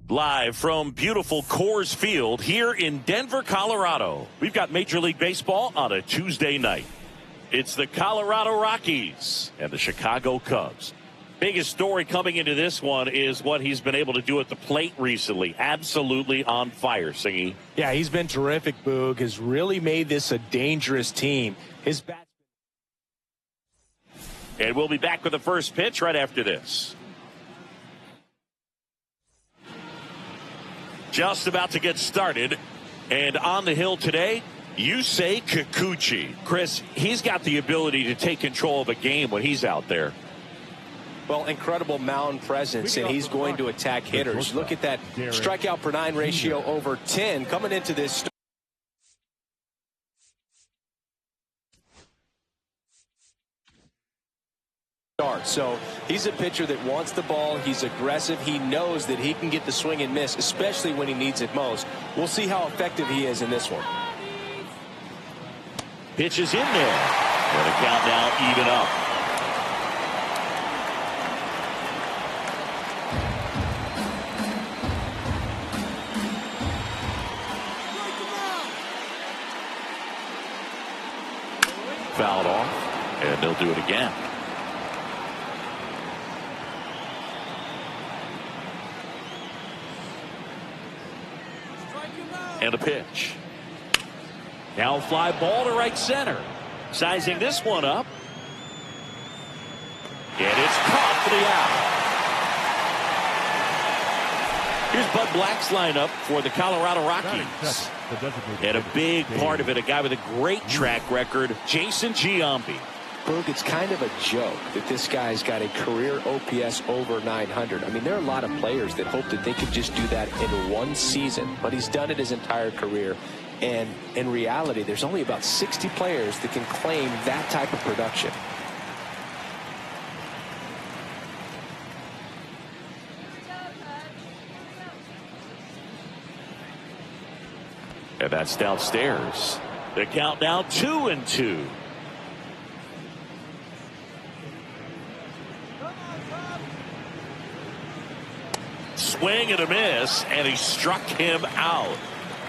Live from beautiful Coors Field here in Denver, Colorado. We've got Major League Baseball on a Tuesday night. It's the Colorado Rockies and the Chicago Cubs. Biggest story coming into this one is what he's been able to do at the plate recently. Absolutely on fire, Singy. Yeah, he's been terrific, Boog. Has really made this a dangerous team. His bat. And we'll be back with the first pitch right after this. Just about to get started. And on the hill today, Yusei Kikuchi. Chris, he's got the ability to take control of a game when he's out there. Well, incredible mound presence, and he's going to attack hitters. Look at that strikeout per 9 ratio over 10 coming into this start. So he's a pitcher that wants the ball. He's aggressive. He knows that he can get the swing and miss, especially when he needs it most. We'll see how effective he is in this one. Pitch is in there. And the count now even up. Fouled off, and they'll do it again. And a pitch. Now fly ball to right center. Sizing this one up. And it's caught for the out. Here's Bud Black's lineup for the Colorado Rockies. And a big part of it, a guy with a great track record, Jason Giambi. Boog, it's kind of a joke that this guy's got a career OPS over 900. I mean, there are a lot of players that hope that they could just do that in one season, but he's done it his entire career. And in reality, there's only about 60 players that can claim that type of production. And that's downstairs. The count now 2-2. Swing and a miss, and he struck him out.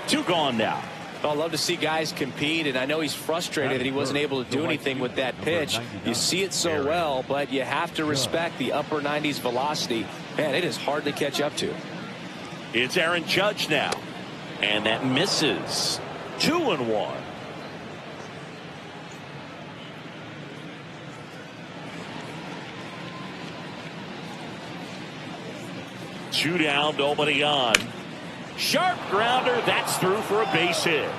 2 gone now. I love to see guys compete, and I know he's frustrated that he wasn't able to do anything with that pitch. You see it so well, but you have to respect the upper 90s velocity. Man, it is hard to catch up to. It's Aaron Judge now, and that misses. 2-1. Two down, nobody on. Sharp grounder, that's through for a base hit.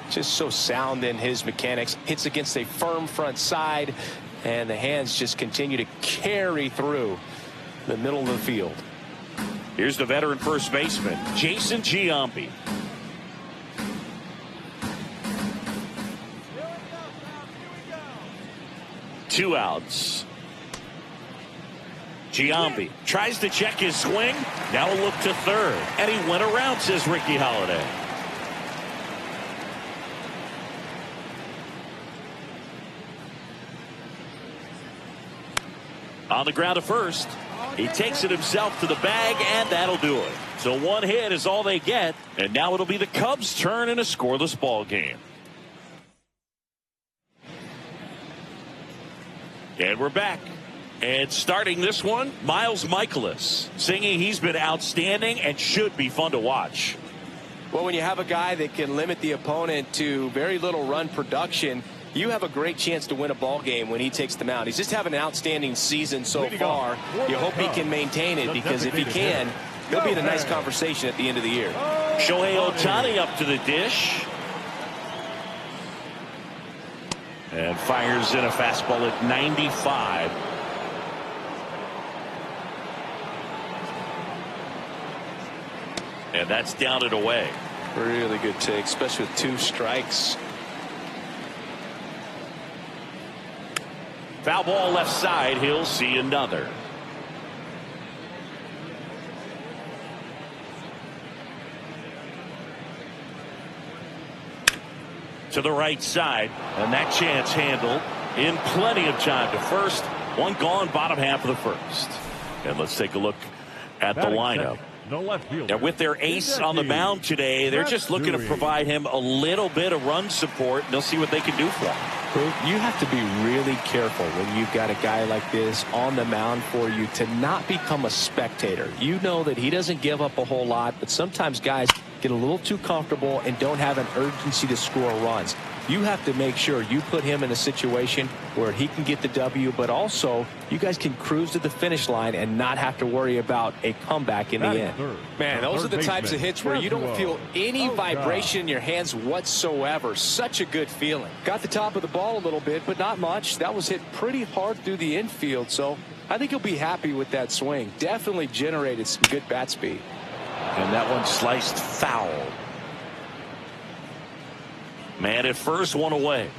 Just so sound in his mechanics. Hits against a firm front side, and the hands just continue to carry through the middle of the field. Here's the veteran first baseman, Jason Giambi. Two outs. Giambi tries to check his swing. Now a look to third. And he went around, says Ricky Holiday. On the ground to first. He takes it himself to the bag, and that'll do it. So one hit is all they get, and now it'll be the Cubs' turn in a scoreless ball game. And we're back. And starting this one, Miles Michaelis. Singing, he's been outstanding and should be fun to watch. Well, when you have a guy that can limit the opponent to very little run production, you have a great chance to win a ball game when he takes the mound. He's just having an outstanding season so far. You hope he can maintain it, because if he can, he'll be in a nice conversation at the end of the year. Shohei Ohtani up to the dish. And fires in a fastball at 95. And that's down and away. Really good take, especially with 2 strikes. Foul ball left side. He'll see another. To the right side, and that chance handled in plenty of time to first. One gone, bottom half of the first. And let's take a look at the lineup. And with their ace on the mound today, they're just looking to provide him a little bit of run support, and they'll see what they can do for him. You have to be really careful when you've got a guy like this on the mound for you to not become a spectator. You know that he doesn't give up a whole lot, but sometimes guys get a little too comfortable and don't have an urgency to score runs. You have to make sure you put him in a situation where he can get the W, but also you guys can cruise to the finish line and not have to worry about a comeback in the end. Man, those are the types of hits where you don't feel any vibration in your hands whatsoever. Such a good feeling. Got the top of the ball a little bit, but not much. That was hit pretty hard through the infield, so I think he'll be happy with that swing. Definitely generated some good bat speed. And that one sliced foul. Man at first, one away.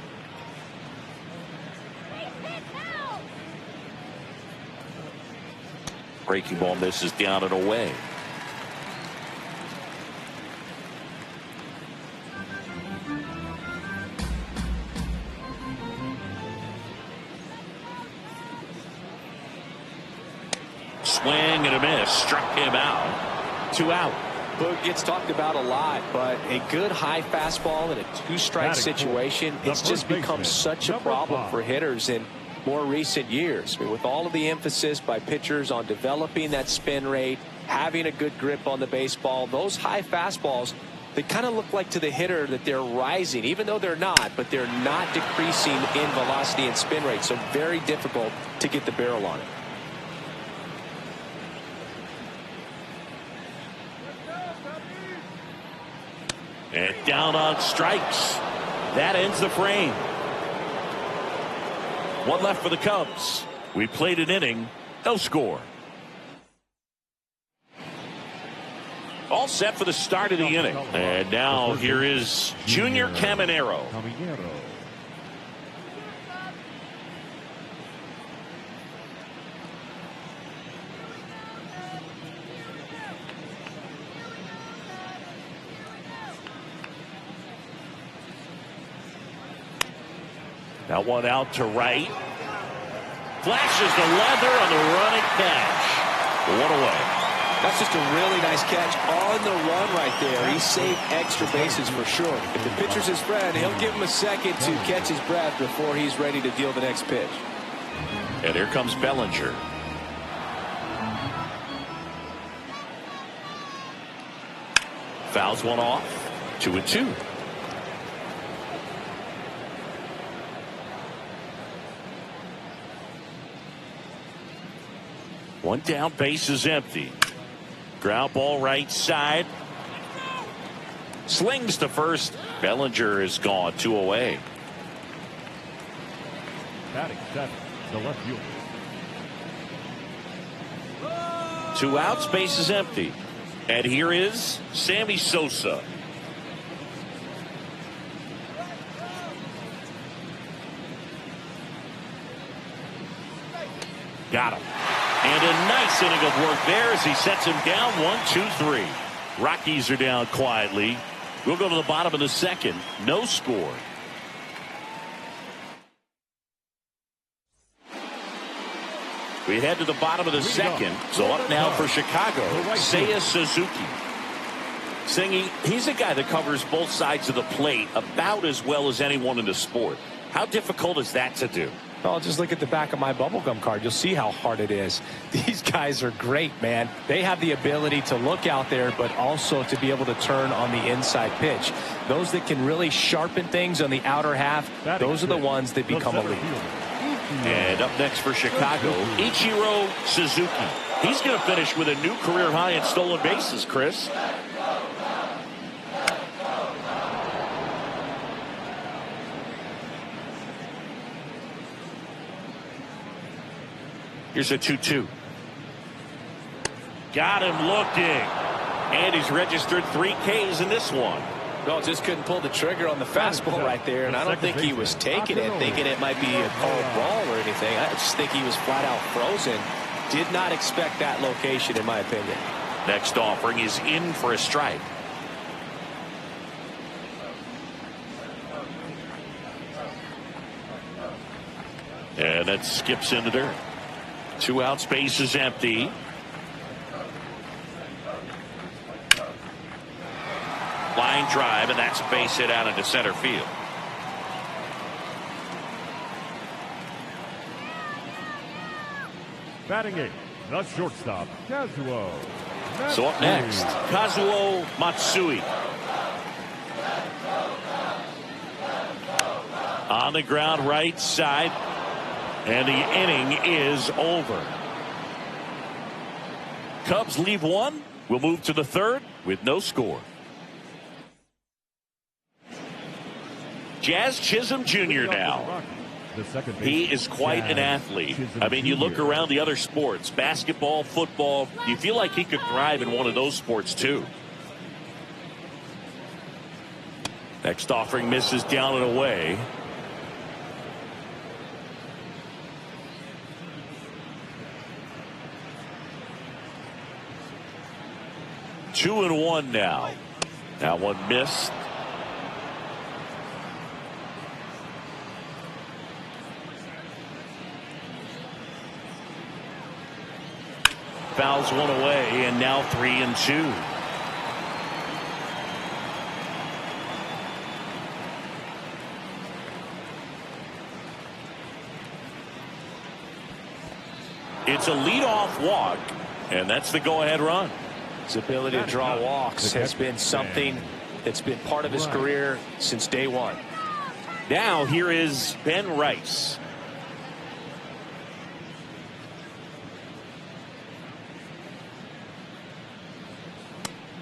Breaking ball misses down and away. Swing and a miss. Struck him out. 2 out. Boog gets talked about a lot, but a good high fastball in a 2-strike situation, it's just become such a problem for hitters in more recent years. I mean, with all of the emphasis by pitchers on developing that spin rate, having a good grip on the baseball, those high fastballs, they kind of look like to the hitter that they're rising, even though they're not, but they're not decreasing in velocity and spin rate, so very difficult to get the barrel on it. And down on strikes. That ends the frame. One left for the Cubs. We played an inning. No score. All set for the start of the inning. And now here is Junior Caminero. That one out to right. Flashes the leather on the running catch. One away. That's just a really nice catch on the run right there. He saved extra bases for sure. If the pitcher's his friend, he'll give him a second to catch his breath before he's ready to deal the next pitch. And here comes Bellinger. Fouls one off. 2-2. One down, base is empty. Ground ball right side. Slings to first. Bellinger is gone. 2 away. Batting seven, the left fielder. 2 outs, base is empty. And here is Sammy Sosa. Got him. And a nice inning of work there as he sets him down. 1-2-3. Rockies are down quietly. We'll go to the bottom of the second. No score. We head to the bottom of the second. So up now for Chicago, Seiya Suzuki. Singy, he's a guy that covers both sides of the plate about as well as anyone in the sport. How difficult is that to do? Well, just look at the back of my bubblegum card. You'll see how hard it is. These guys are great, man. They have the ability to look out there, but also to be able to turn on the inside pitch. Those that can really sharpen things on the outer half, those are the ones that become elite. And up next for Chicago, Ichiro Suzuki. He's going to finish with a new career high in stolen bases, Chris. Here's a 2-2. Got him looking. And he's registered 3 Ks in this one. No, just couldn't pull the trigger on the fastball right there. And I don't think he was taking it, thinking it might be a called ball or anything. I just think he was flat out frozen. Did not expect that location, in my opinion. Next offering is in for a strike. And that skips into dirt. 2 outs, base is empty. Line drive, and that's a base hit out into center field. Batting 8, the shortstop, Kazuo. So up next, Kazuo Matsui. On the ground, right side, and the inning is over. Cubs leave one. We'll move to the third with no score. Jazz Chisholm Jr. now. He is quite an athlete. I mean, you look around the other sports, basketball, football, you feel like he could thrive in one of those sports too. Next offering misses down and away. Two and one now. That one missed. Fouls one away, and now 3-2. It's a leadoff walk, and that's the go-ahead run. His ability to draw walks has been something that's been part of his career since day one. Now here is Ben Rice.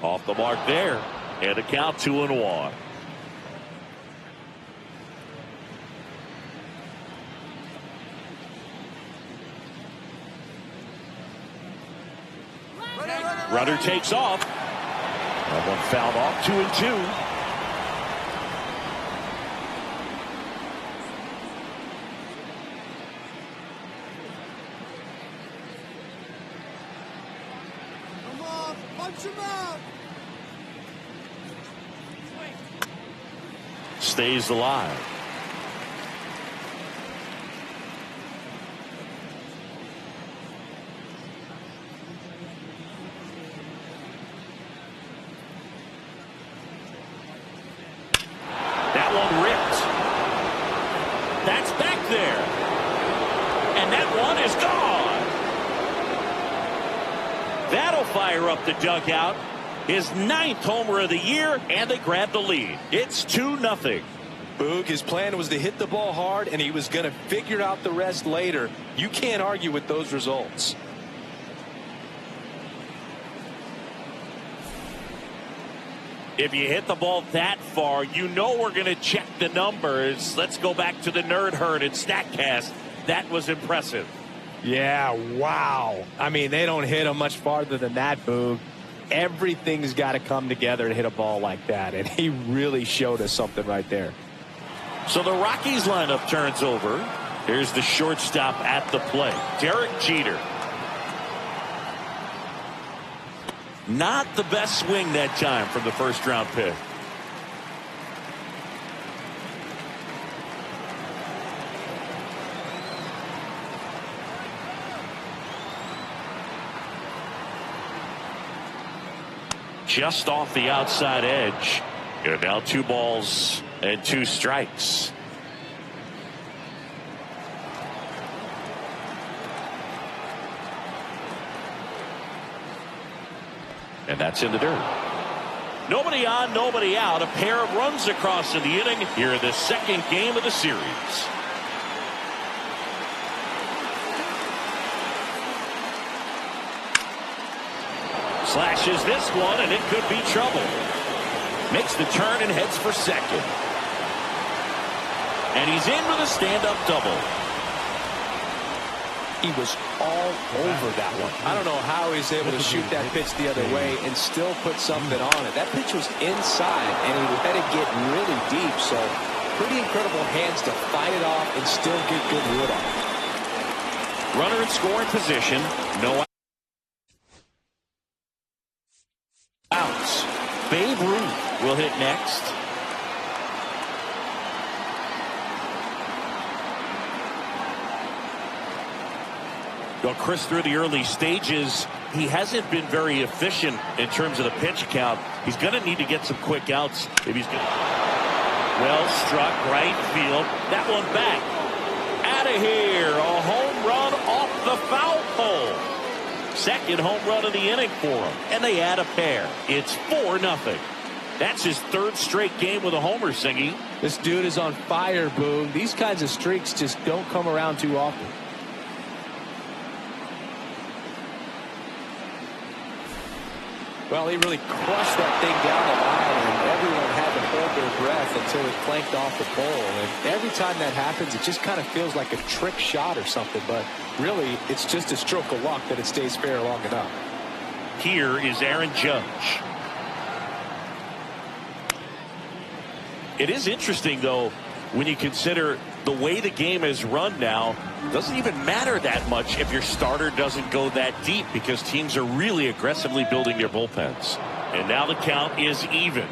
Off the mark there, and a count 2-1. Runner takes off. That one fouled off. 2-2. Stays alive. That one ripped. That's back there. And that one is gone. That'll fire up the dugout. His 9th homer of the year, and they grab the lead. It's 2-0. Boog, his plan was to hit the ball hard, and he was going to figure out the rest later. You can't argue with those results. If you hit the ball that far, you know we're going to check the numbers. Let's go back to the Nerd Herd and StatCast. That was impressive. Yeah, wow. I mean, they don't hit him much farther than that, Boog. Everything's got to come together to hit a ball like that, and he really showed us something right there. So the Rockies lineup turns over. Here's the shortstop at the plate, Derek Jeter. Not the best swing that time from the first-round pick. Just off the outside edge. And now 2 balls and 2 strikes. And that's in the dirt. Nobody on, nobody out. A pair of runs across in the inning here in the second game of the series. Slashes this one, and it could be trouble. Makes the turn and heads for second. And he's in with a stand-up double. He was all over that one. I don't know how he's able to shoot that pitch the other way and still put something on it. That pitch was inside, and he let it get really deep. So pretty incredible hands to fight it off and still get good wood on it. Runner in scoring position. No outs. Babe Ruth will hit next. Well, Chris, through the early stages, he hasn't been very efficient in terms of the pitch count. He's going to need to get some quick outs if he's going to. Well struck, right field. That one back. Out of here. A home run off the foul pole. Second home run of the inning for him. And they add a pair. It's 4-0. That's his third straight game with a homer, Singy. This dude is on fire, Boone. These kinds of streaks just don't come around too often. Well, he really crushed that thing down the line, and everyone had to hold their breath until it clanked off the pole. And every time that happens, it just kind of feels like a trick shot or something. But really, it's just a stroke of luck that it stays fair long enough. Here is Aaron Judge. It is interesting, though, when you consider the way the game is run now. It doesn't even matter that much if your starter doesn't go that deep, because teams are really aggressively building their bullpens. And now the count is even.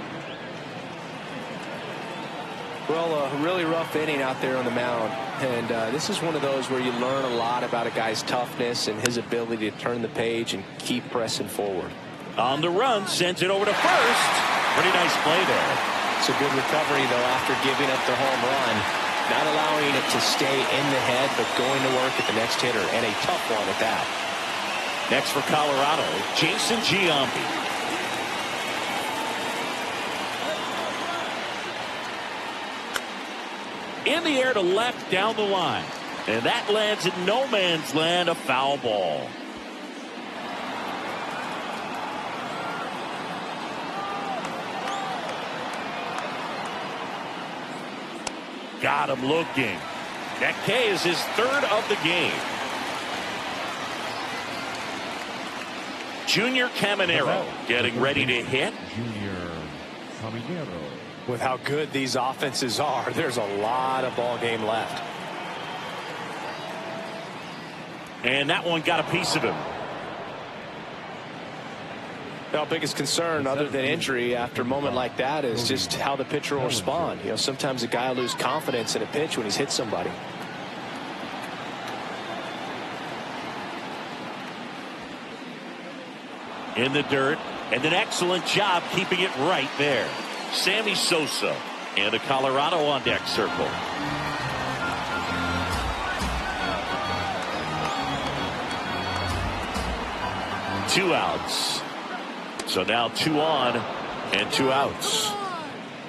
Well, a really rough inning out there on the mound. And this is one of those where you learn a lot about a guy's toughness and his ability to turn the page and keep pressing forward. On the run, sends it over to first. Pretty nice play there. It's a good recovery, though, after giving up the home run. Not allowing it to stay in the head, but going to work at the next hitter, and a tough one at that. Next for Colorado, Jason Giambi. In the air to left, down the line. And that lands in no man's land, a foul ball. Got him looking. That K is his third of the game. Junior Caminero getting ready to hit. Junior Caminero. With how good these offenses are, there's a lot of ball game left. And that one got a piece of him. Our biggest concern, other than injury after a moment like that, is just how the pitcher will respond. You know, sometimes a guy will lose confidence in a pitch when he's hit somebody. In the dirt, and an excellent job keeping it right there. Sammy Sosa and a Colorado on deck circle. Two outs. So now 2 on and 2 outs.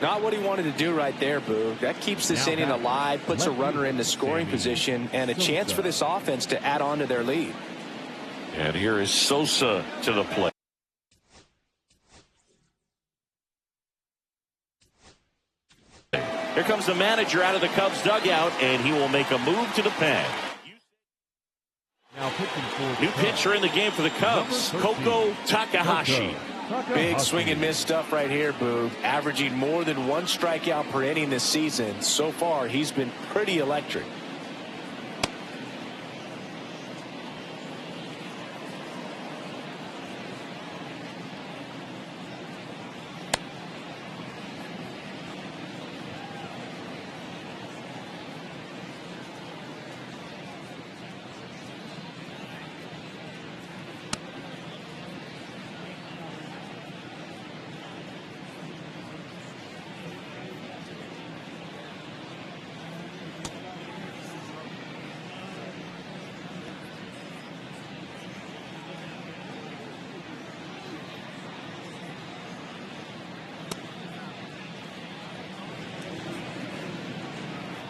Not what he wanted to do right there, Boo. That keeps this inning alive, puts a runner in the scoring position, and a chance for this offense to add on to their lead. And here is Sosa to the plate. Here comes the manager out of the Cubs dugout, and he will make a move to the pen. Now pitching for New pitcher in the game for the Cubs, Koko Takahashi. Big swing and miss stuff right here, Boo. Averaging more than 1 strikeout per inning this season. So far, he's been pretty electric.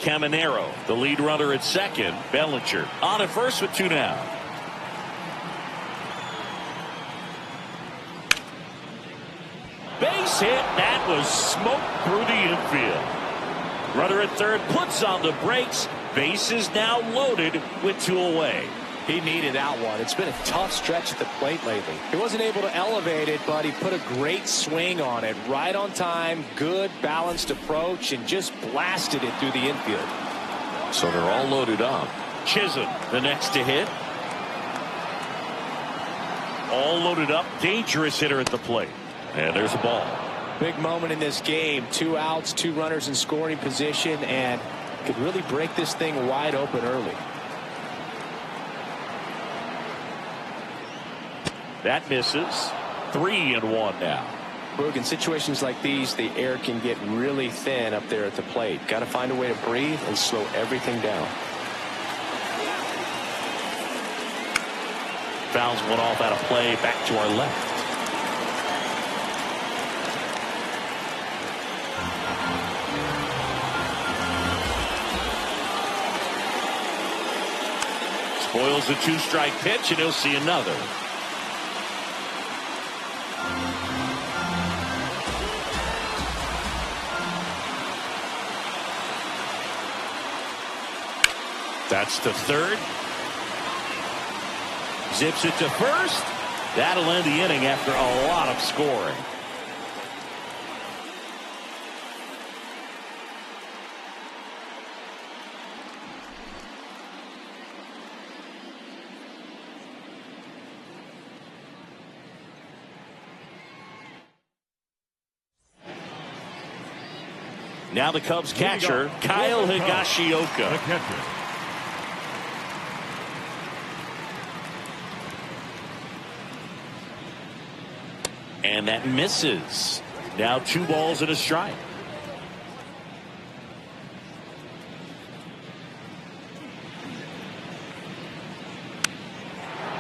Caminero, the lead runner at second. Bellinger on at first with 2 down. Base hit. That was smoked through the infield. Runner at third puts on the brakes. Base is now loaded with 2 away. He needed that one. It's been a tough stretch at the plate lately. He wasn't able to elevate it, but he put a great swing on it. Right on time, good balanced approach, and just blasted it through the infield. So they're all loaded up. Chisholm, the next to hit. All loaded up. Dangerous hitter at the plate. And there's a ball. Big moment in this game. 2 outs, 2 runners in scoring position, and could really break this thing wide open early. That misses. 3-1 now. Boog, in situations like these, the air can get really thin up there at the plate. Got to find a way to breathe and slow everything down. Fouls one off out of play, back to our left. Spoils a 2-strike pitch, and he'll see another. That's to third. Zips it to first. That'll end the inning after a lot of scoring. Now the Cubs catcher, Kyle Higashioka. And that misses. Now 2 balls and a strike.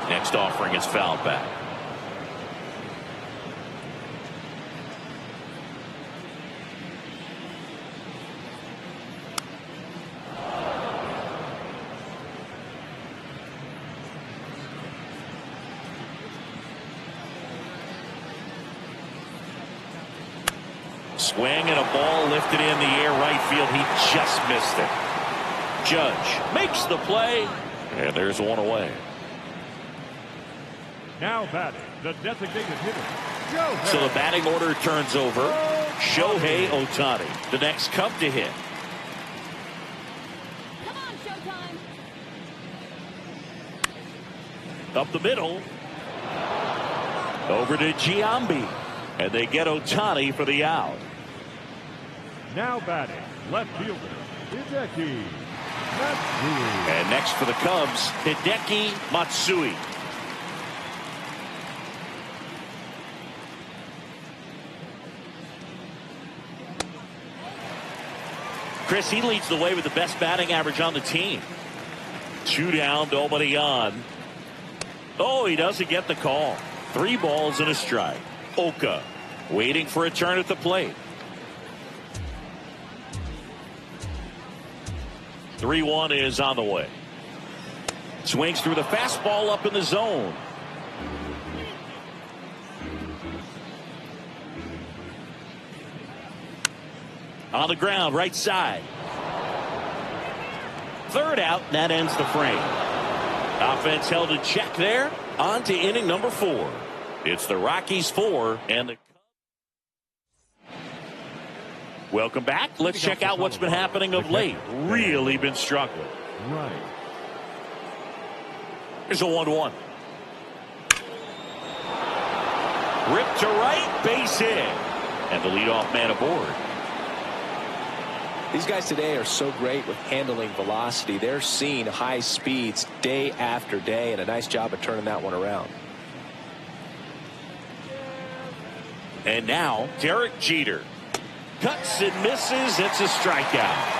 Next offering is fouled back. Swing and a ball lifted in the air right field. He just missed it. Judge makes the play, and there's one away. Now batting, the designated hitter. So the batting order turns over. Shohei Ohtani, the next Cub to hit. Come on, Showtime. Up the middle. Over to Giambi. And they get Ohtani for the out. Now batting, left fielder, Hideki Matsui. And next for the Cubs, Hideki Matsui. Chris, he leads the way with the best batting average on the team. 2 down, nobody on. Oh, he doesn't get the call. 3 balls and a strike. Oka waiting for a turn at the plate. 3-1 is on the way. Swings through the fastball up in the zone. On the ground, right side. Third out, and that ends the frame. Offense held in check there. On to inning number 4. It's the Rockies 4 and the Welcome back. Let's check out what's been happening of late. Really been struggling. Right. Here's a 1-1. Ripped to right, base hit. And the leadoff man aboard. These guys today are so great with handling velocity. They're seeing high speeds day after day, and a nice job of turning that one around. And now, Derek Jeter. Cuts and misses. It's a strikeout.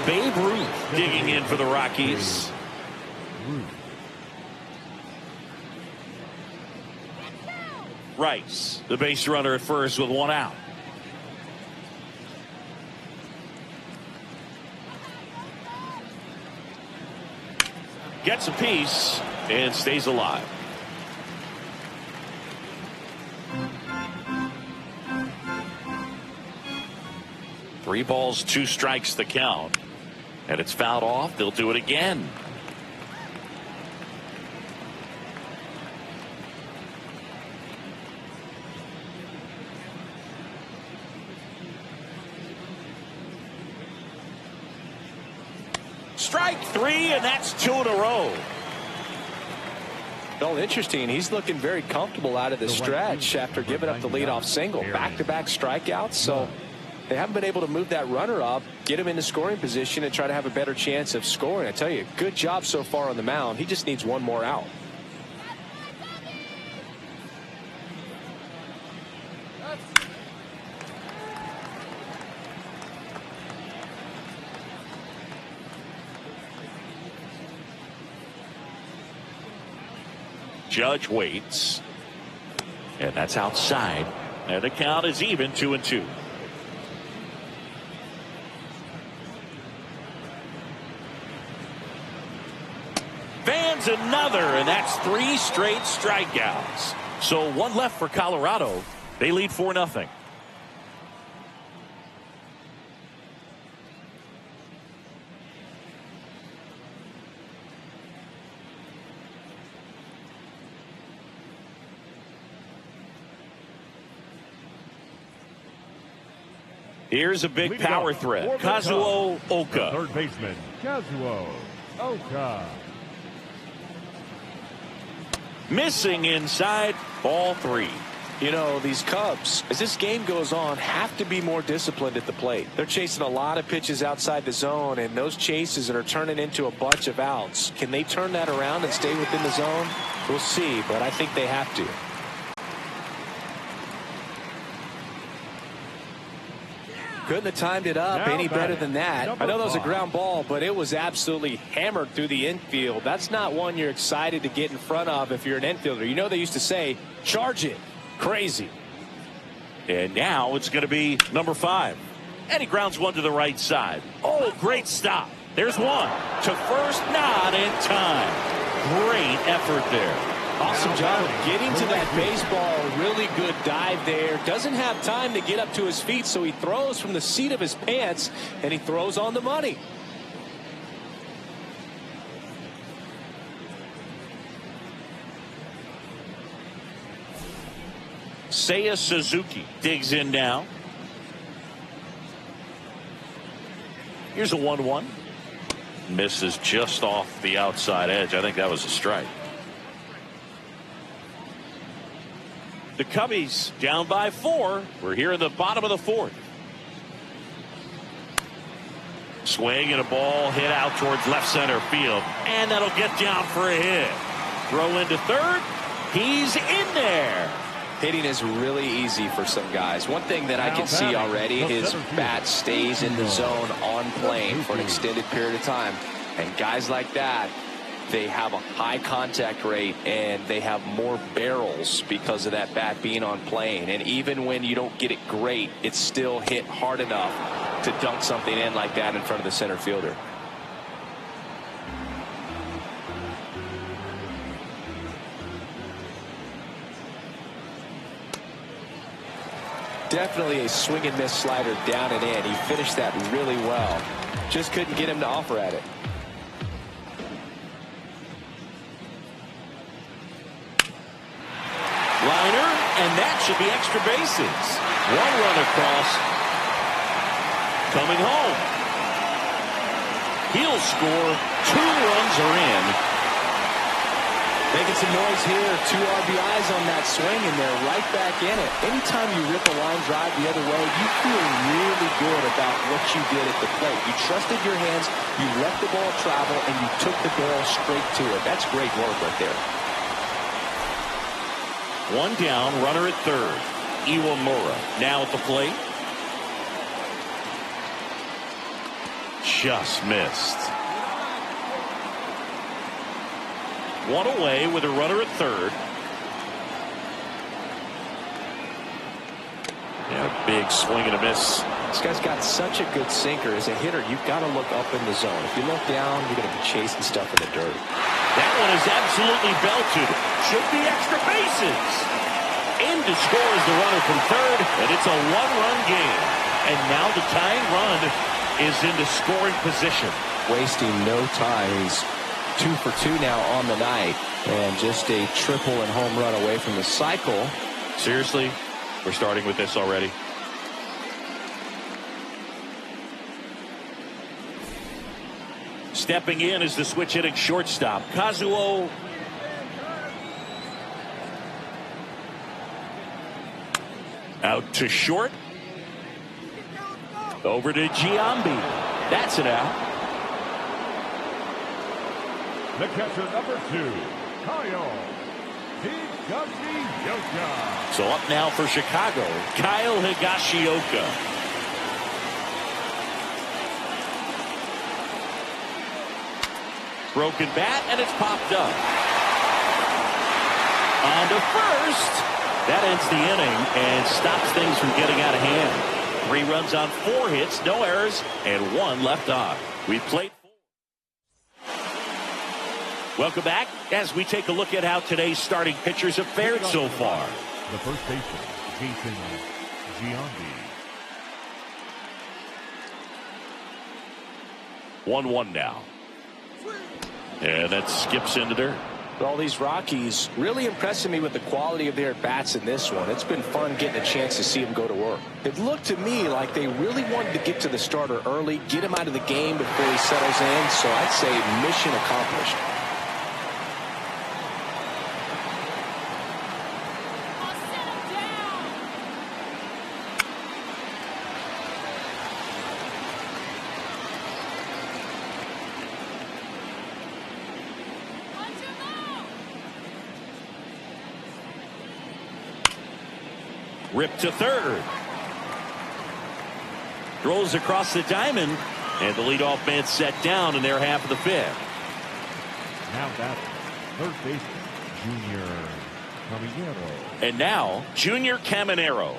Babe Ruth digging in for the Rockies. Rice, the base runner at first with 1 out. Gets a piece and stays alive. Three balls, 2 strikes the count. And it's fouled off. They'll do it again. Strike 3, and that's 2 in a row. Well, interesting. He's looking very comfortable out of the stretch after giving up the leadoff single. Back-to-back strikeouts. So They haven't been able to move that runner up, get him into scoring position, and try to have a better chance of scoring. I tell you, good job so far on the mound. He just needs one more out. Judge waits, and that's outside, and the count is even 2-2. Fans another, and that's 3 straight strikeouts. So 1 left for Colorado. They lead 4-0. Here's a big power threat. Kazuo Oka. Third baseman, Kazuo Oka. Missing inside, ball 3. You know, these Cubs, as this game goes on, have to be more disciplined at the plate. They're chasing a lot of pitches outside the zone, and those chases that are turning into a bunch of outs. Can they turn that around and stay within the zone? We'll see, but I think they have to. Couldn't have timed it up any better than that. I know that was a ground ball, but it was absolutely hammered through the infield. That's not one you're excited to get in front of if you're an infielder. You know, they used to say, charge it. Crazy. And now it's going to be number 5. And he grounds one to the right side. Oh, great stop. There's one. To first, not in time. Great effort there. Awesome job of getting to that baseball. Really good dive there. Doesn't have time to get up to his feet, so he throws from the seat of his pants, and he throws on the money. Seiya Suzuki digs in now. Here's a 1-1. Misses just off the outside edge. I think that was a strike. The Cubbies down by 4. We're here in the bottom of the 4th. Swing and a ball hit out towards left center field. And that'll get down for a hit. Throw into third. He's in there. Hitting is really easy for some guys. One thing that I can see already, his bat stays in the zone on plane for an extended period of time. And guys like that, they have a high contact rate and they have more barrels because of that bat being on plane. And even when you don't get it great, it's still hit hard enough to dunk something in like that in front of the center fielder. Definitely a swing and miss slider down and in. He finished that really well. Just couldn't get him to offer at it. Liner, and that should be extra bases. 1 run across. Coming home. He'll score. 2 runs are in. Making some noise here. 2 RBIs on that swing, and they're right back in it. Anytime you rip a line drive the other way, you feel really good about what you did at the plate. You trusted your hands, you let the ball travel, and you took the ball straight to it. That's great work right there. 1 down, runner at third. Iwamura now at the plate. Just missed. 1 away with a runner at third. Yeah, big swing and a miss. This guy's got such a good sinker. As a hitter, you've got to look up in the zone. If you look down, you're going to be chasing stuff in the dirt. That one is absolutely belted. Should be extra bases. In to score is the runner from third, and it's a 1-run game. And now the tying run is into scoring position. Wasting no time. He's 2 for 2 now on the night, and just a triple and home run away from the cycle. Seriously, we're starting with this already. Stepping in is the switch hitting shortstop, Kazuo. Out to short. Over to Giambi. That's it out. The catcher, number 2, Kyle Higashioka. So up now for Chicago, Kyle Higashioka. Broken bat, and it's popped up. On to first. That ends the inning and stops things from getting out of hand. 3 runs on 4 hits, no errors, and 1 left on. We've played 4. Welcome back as we take a look at how today's starting pitchers have fared so far. The first baseman, Jason Giambi. 1-1 now. And that skips into dirt. Well, these Rockies really impressing me with the quality of their bats in this one. It's been fun getting a chance to see them go to work. It looked to me like they really wanted to get to the starter early, get him out of the game before he settles in. So I'd say mission accomplished. Ripped to third. Throws across the diamond, and the leadoff man set down in their half of the 5th. Now batting, third baseman, Junior Caminero. And now, Junior Caminero.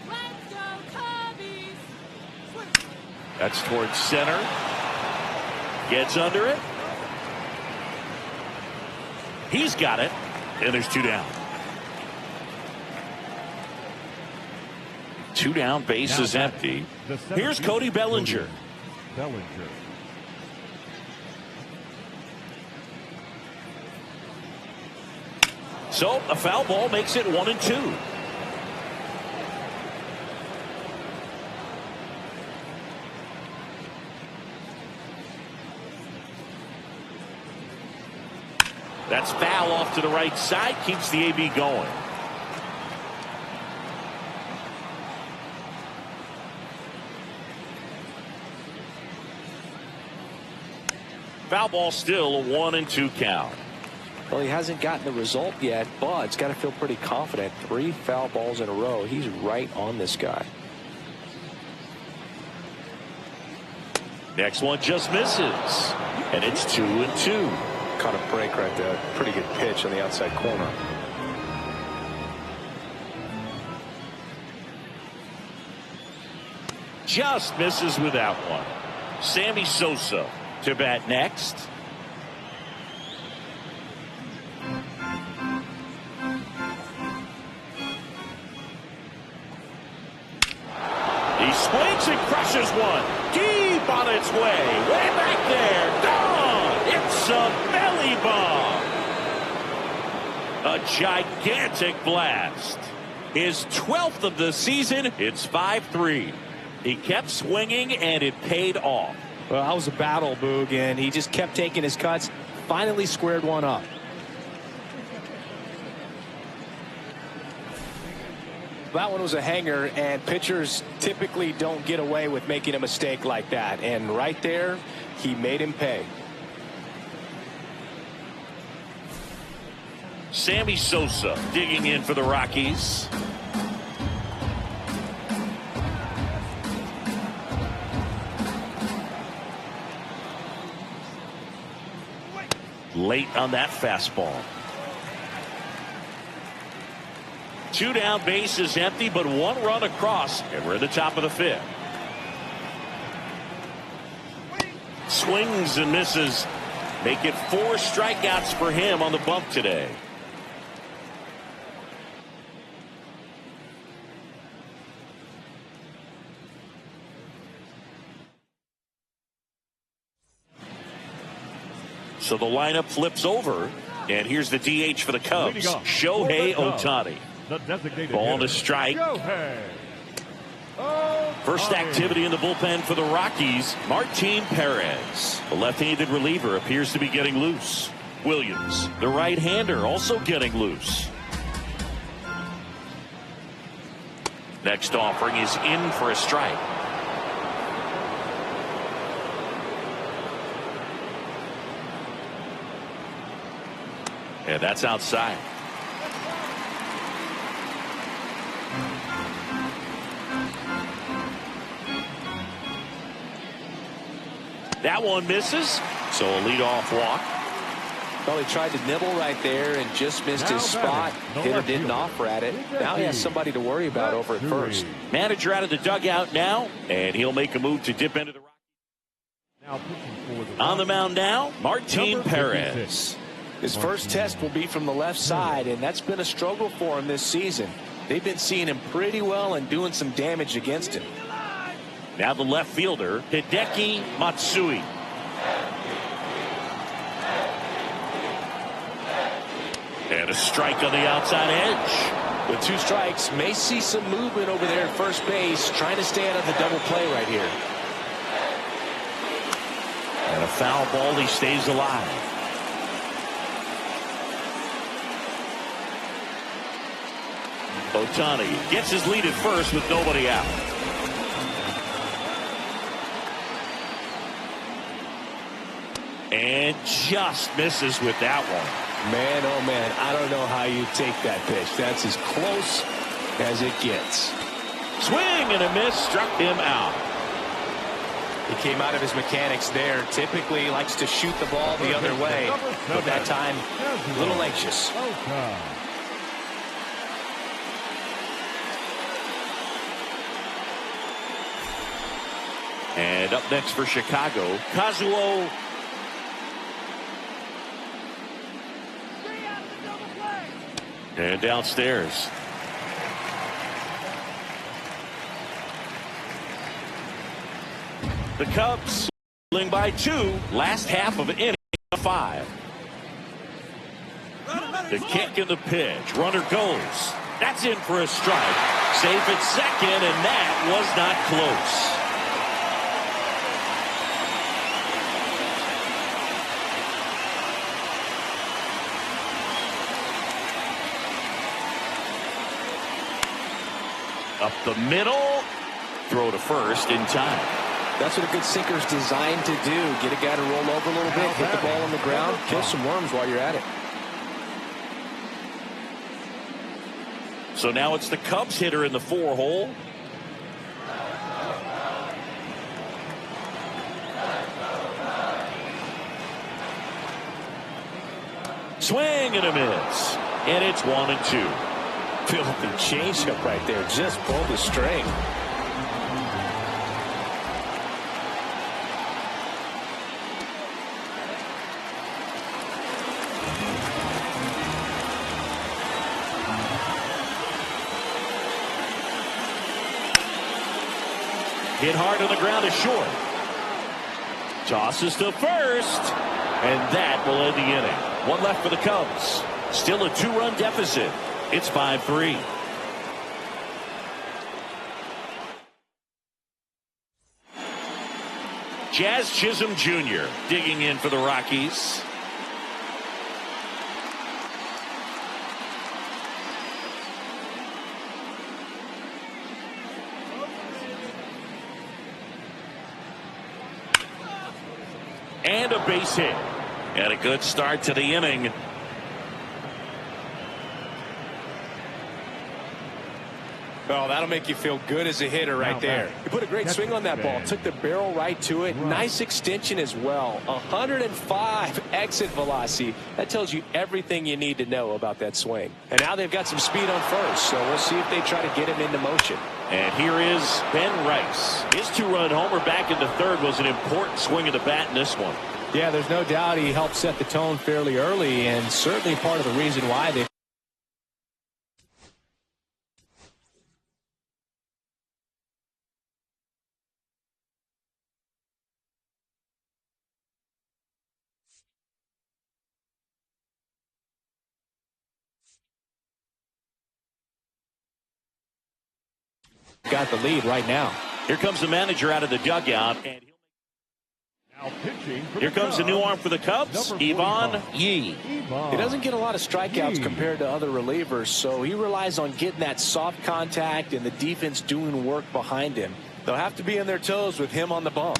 Let's go, Cubbies! That's towards center. Gets under it. He's got it, and there's 2 down. 2 down, base is empty. Here's Cody Bellinger. So a foul ball makes it 1-2. That's foul off to the right side, keeps the AB going. Foul ball still, a 1-2 count. Well, he hasn't gotten the result yet, but he's got to feel pretty confident. 3 foul balls in a row. He's right on this guy. Next one just misses, and it's 2-2. Caught a break right there. Pretty good pitch on the outside corner. Just misses with that one. Sammy Sosa to bat next. He swings and crushes one. Deep on its way. Way back there. Gone. It's a belly bomb. A gigantic blast. His 12th of the season. It's 5-3. He kept swinging, and it paid off. Well, that was a battle, Boog, and he just kept taking his cuts. Finally squared one up. That one was a hanger, and pitchers typically don't get away with making a mistake like that. And right there, he made him pay. Sammy Sosa digging in for the Rockies. Late on that fastball. 2 down, base is empty, but 1 run across, and we're at the top of the 5th. Swings and misses. Make it 4 strikeouts for him on the bump today. So the lineup flips over, and here's the DH for the Cubs, Shohei Ohtani. Ball to strike. First activity in the bullpen for the Rockies, Martin Perez. The left-handed reliever appears to be getting loose. Williams, the right-hander, also getting loose. Next offering is in for a strike. And that's outside. That one misses, so a leadoff walk. Well, he tried to nibble right there and just missed his spot. Hitter didn't offer at it. Now he has somebody to worry about over at first. Manager out of the dugout now, and he'll make a move to dip into the Rockies. On the mound now, Martin Perez. His first test will be from the left side, and that's been a struggle for him this season. They've been seeing him pretty well and doing some damage against him. Now the left fielder, Hideki Matsui. And a strike on the outside edge. With 2 strikes, may see some movement over there at first base, trying to stay out of the double play right here. And a foul ball, he stays alive. Ohtani gets his lead at first with nobody out. And just misses with that one. Man, oh man, I don't know how you take that pitch. That's as close as it gets. Swing and a miss, struck him out. He came out of his mechanics there. Typically likes to shoot the ball the other way, but that time a little anxious. And up next for Chicago, Kazuo. And downstairs. The Cubs leading by 2, last half of inning 5. The kick and the pitch. Runner goes. That's in for a strike. Safe at second, and that was not close. Up the middle, throw to first in time. That's what a good sinker's designed to do. Get a guy to roll over a little bit, hit the ball on the ground, kill some worms while you're at it. So now it's the Cubs hitter in the 4-hole. Swing and a miss. And it's 1-2. Filthy changeup right there. Just pulled the string. Hit hard on the ground is short. Tosses to first. And that will end the inning. 1 left for the Cubs. Still a 2-run deficit. It's 5-3. Jazz Chisholm Jr. digging in for the Rockies. And a base hit. And a good start to the inning. Oh, that'll make you feel good as a hitter right there. He put a great swing on that ball. Took the barrel right to it. Nice extension as well. 105 exit velocity. That tells you everything you need to know about that swing. And now they've got some speed on first, so we'll see if they try to get him into motion. And here is Ben Rice. His 2-run homer back in the 3rd was an important swing of the bat in this one. Yeah, there's no doubt he helped set the tone fairly early, and certainly part of the reason why they got the lead right now. Here comes the manager out of the dugout. And Now pitching Pitching for Here the comes a new Cubs, arm for the Cubs, number Yvonne 45. Yee. He doesn't get a lot of strikeouts Yee. compared to other relievers, so he relies on getting that soft contact and the defense doing work behind him. They'll have to be on their toes with him on the bump.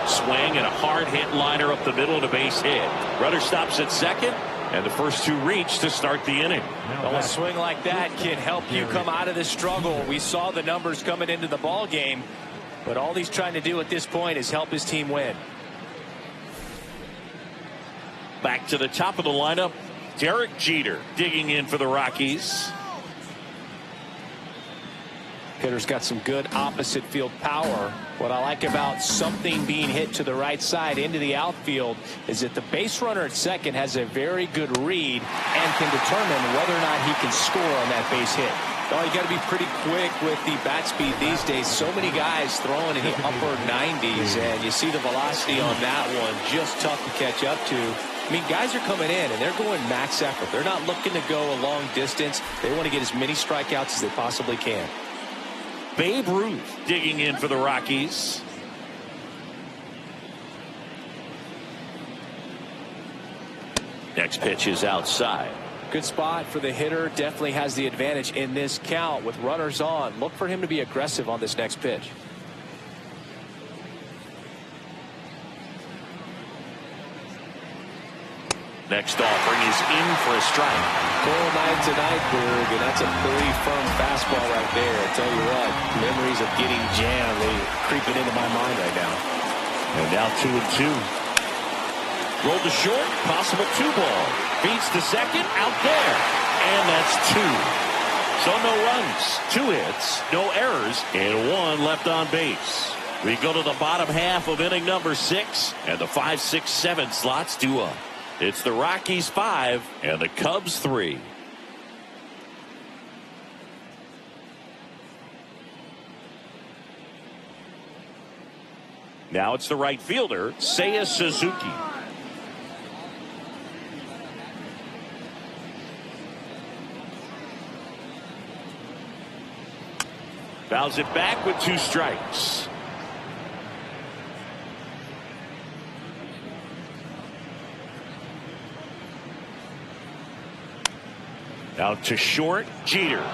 Swing and a hard hit liner up the middle and a base hit. Runner stops at second, and the first two reach to start the inning. Well, a swing like that can help you come out of this struggle. We saw the numbers coming into the ball game, but all he's trying to do at this point is help his team win. Back to the top of the lineup, Derek Jeter digging in for the Rockies. Hitter's got some good opposite field power. What I like about something being hit to the right side into the outfield is that the base runner at second has a very good read and can determine whether or not he can score on that base hit. Oh, you got to be pretty quick with the bat speed these days. So many guys throwing in the upper 90s, and you see the velocity on that one just tough to catch up to. I mean, guys are coming in and they're going max effort. They're not looking to go a long distance. They want to get as many strikeouts as they possibly can. Babe Ruth digging in for the Rockies. Next pitch is outside. Good spot for the hitter. Definitely has the advantage in this count with runners on. Look for him to be aggressive on this next pitch. Next offering is in for a strike. Cold night tonight, Berg, and that's a pretty firm fastball right there. I tell you what, memories of getting jammed, they creeping into my mind right now. And now 2-2. Roll to short, possible 2-ball. Feeds to second, out there. And that's 2. So no runs, 2 hits, no errors, and 1 left on base. We go to the bottom half of inning number 6, and the 5, 6, 7 slots due up. It's the Rockies 5 and the Cubs 3. Now it's the right fielder, Seiya Suzuki. Fouls it back with 2 strikes. Out to short, Jeter.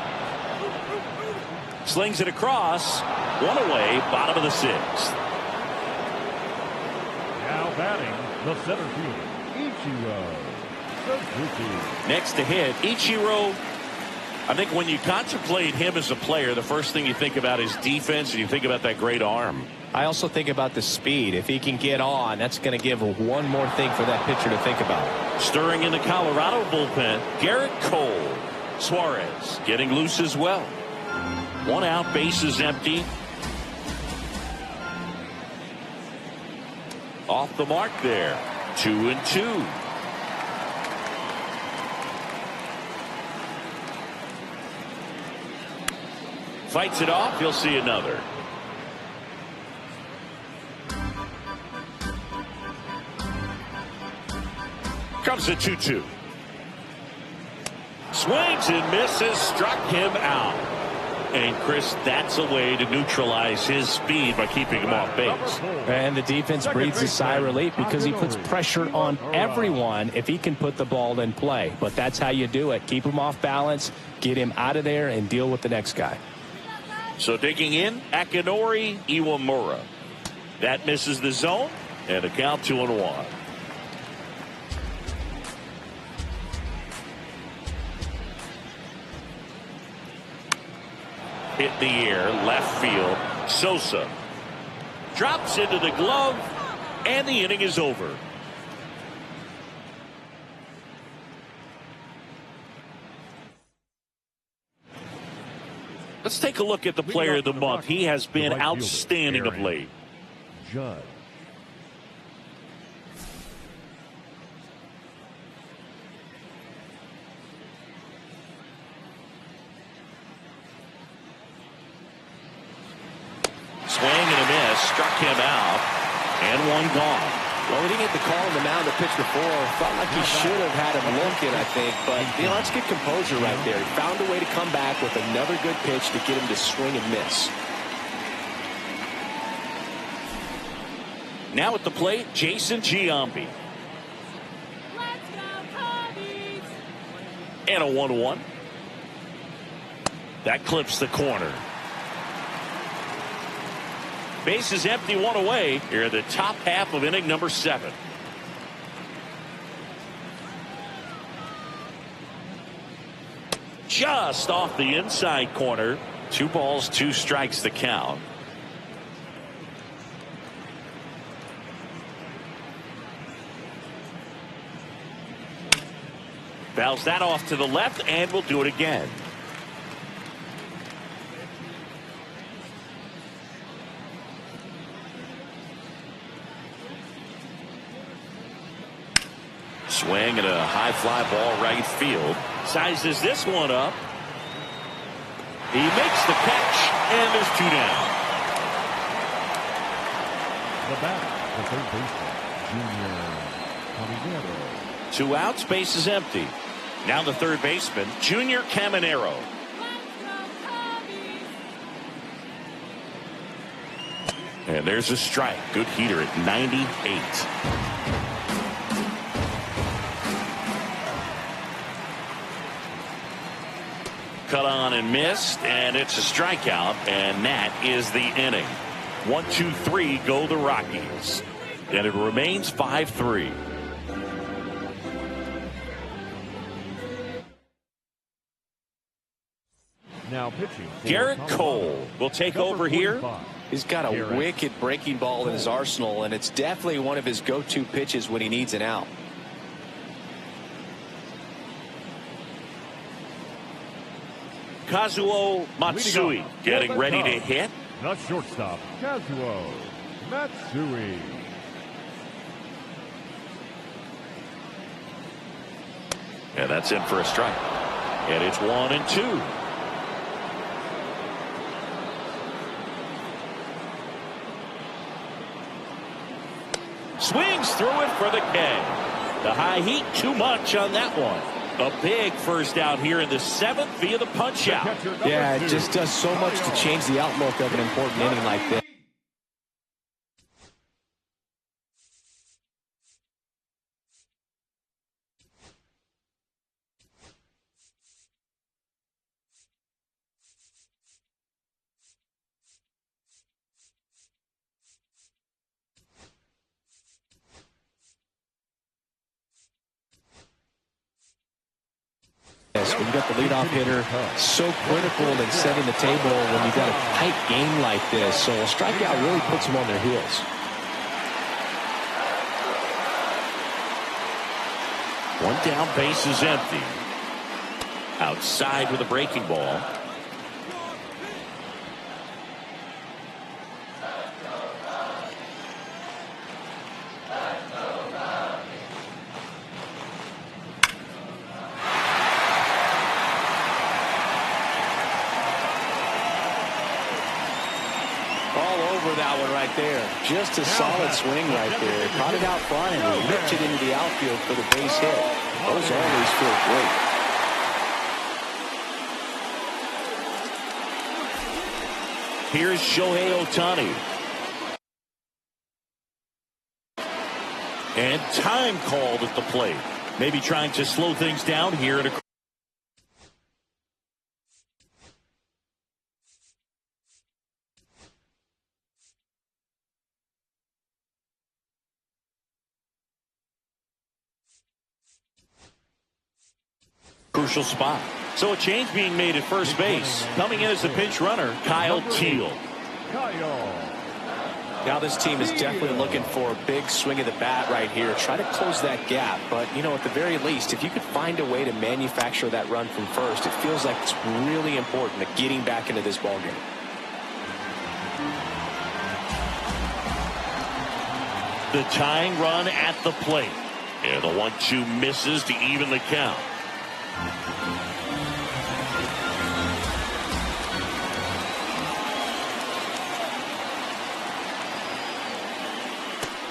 Slings it across. 1 away, bottom of the 6th. Now batting, the center fielder, Ichiro Suzuki. Next to hit, Ichiro. I think when you contemplate him as a player, the first thing you think about is defense, and you think about that great arm. I also think about the speed. If he can get on, that's going to give one more thing for that pitcher to think about. Stirring in the Colorado bullpen, Garrett Cole. Suarez getting loose as well. 1 out, base is empty. Off the mark there. 2-2. Fights it off. You'll see another. Comes a 2-2. Swings and misses. Struck him out. And Chris, that's a way to neutralize his speed by keeping him off base. And the defense breathes a sigh of relief because he puts pressure on everyone if he can put the ball in play. But that's how you do it. Keep him off balance, get him out of there, and deal with the next guy. So digging in, Akinori Iwamura. That misses the zone, and a count 2-1. Hit in the air, left field. Sosa drops into the glove, and the inning is over. Let's take a look at the player of the month. He has been outstanding of late. Judge. Swing and a miss, struck him out, and one gone. Well, he didn't get the call on the mound to pitch before. Felt like he should have had him looking, I think. But, let's get composure right there. He found a way to come back with another good pitch to get him to swing and miss. Now at the plate, Jason Giambi. Let's go, Cubbies! And a 1-1. That clips the corner. Base is empty, one away here in the top half of inning number 7. Just off the inside corner. 2 balls, 2 strikes the count. Fouls that off to the left, and we'll do it again. Swing and a high fly ball right field. Sizes this one up. He makes the catch, and there's 2 down. The batter, the third baseman, Junior Caminero. 2 outs, base is empty. Now the third baseman, Junior Caminero. Let's go, Cubbies! And there's a strike. Good heater at 98. Cut on and missed, and it's a strikeout, and that is the inning. 1, 2, 3 go the Rockies, and it remains 5-3. Now pitching. Garrett Cole will take over here. He's got a wicked breaking ball in his arsenal, and it's definitely one of his go-to pitches when he needs an out. Kazuo Matsui getting ready to hit. The shortstop, Kazuo Matsui. And that's in for a strike. And it's 1 and 2. Swings through it for the K. The high heat, too much on that one. A big first out here in the 7th via the punch out. Yeah, it just does so much to change the outlook of an important inning like this. When you got the leadoff hitter, so critical in setting the table when you got a tight game like this. So a strikeout really puts them on their heels. One down, base is empty. Outside with a breaking ball. That one right there. Just a solid swing right there. Caught it out flying and ripped it into the outfield for the base hit. Those always feel great. Here's Shohei Ohtani. And time called at the plate. Maybe trying to slow things down here at a crucial spot. So a change being made at first base. Coming in as the pinch runner, Kyle Teal. Now this team is definitely looking for a big swing of the bat right here. Try to close that gap. But, you know, at the very least, if you could find a way to manufacture that run from first, it feels like it's really important to getting back into this ballgame. The tying run at the plate. And the 1-2 misses to even the count.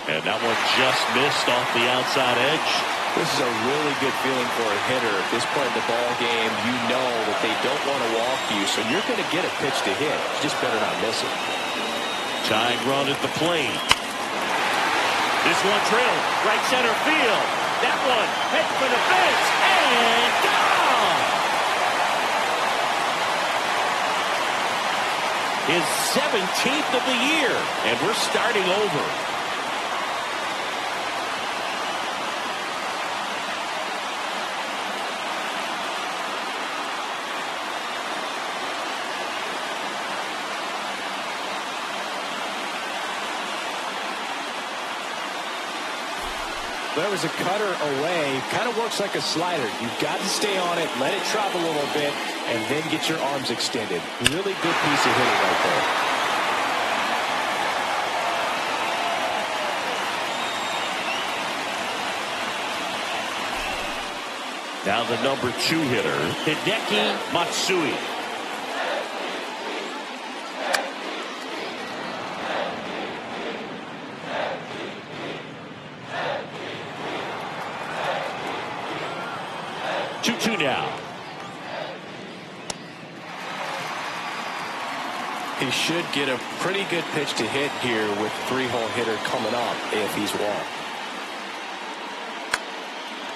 And that one just missed off the outside edge. This is a really good feeling for a hitter. At this point in the ball game, you know that they don't want to walk you, so you're going to get a pitch to hit. You just better not miss it. Tying run at the plate. This one drilled right center field. That one heads for the fence and gone. His 17th of the year, and we're starting over. There was a cutter away. Kind of works like a slider. You've got to stay on it, let it travel a little bit, and then get your arms extended. Really good piece of hitting right there. Now the number 2 hitter, Hideki Matsui. Now. He should get a pretty good pitch to hit here with 3-hole hitter coming up if he's walked.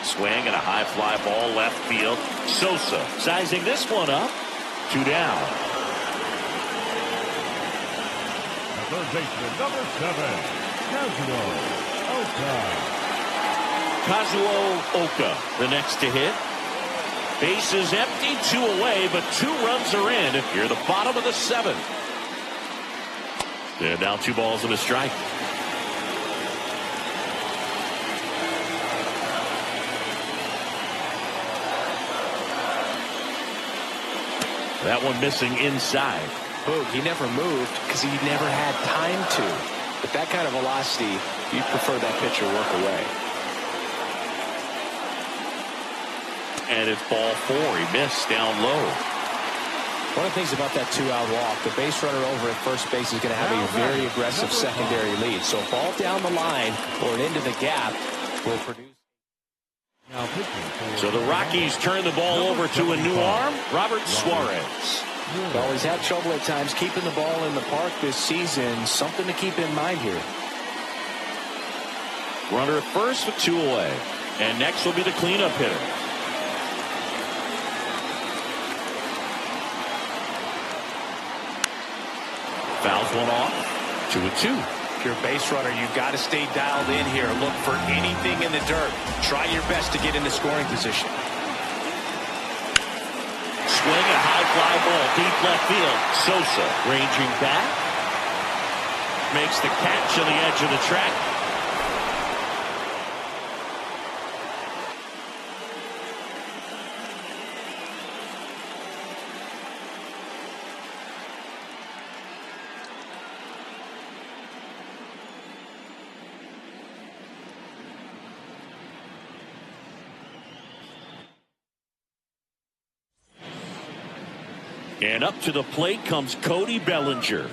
Swing and a high fly ball left field. Sosa sizing this one up. 2 down. Third baseman, number 7, Kazuo Oka. Kazuo Oka, the next to hit. Bases empty, 2 away, but 2 runs are in. You're the bottom of the 7th. And now 2 balls and a strike. That one missing inside. Boog, he never moved because he never had time to. With that kind of velocity, you'd prefer that pitcher work away. And it's ball 4. He missed down low. One of the things about that 2-out walk, the base runner over at first base is going to have a very aggressive secondary lead. So a ball down the line or into the gap will produce. So the Rockies turn the ball over to a new arm, Robert Suarez. Well, he's had trouble at times keeping the ball in the park this season. Something to keep in mind here. Runner at first with 2 away. And next will be the cleanup hitter. Fouls one off. 2-2. If you're a base runner, you've got to stay dialed in here. Look for anything in the dirt. Try your best to get into scoring position. Swing a high fly ball deep left field. Sosa ranging back. Makes the catch on the edge of the track. And up to the plate comes Cody Bellinger.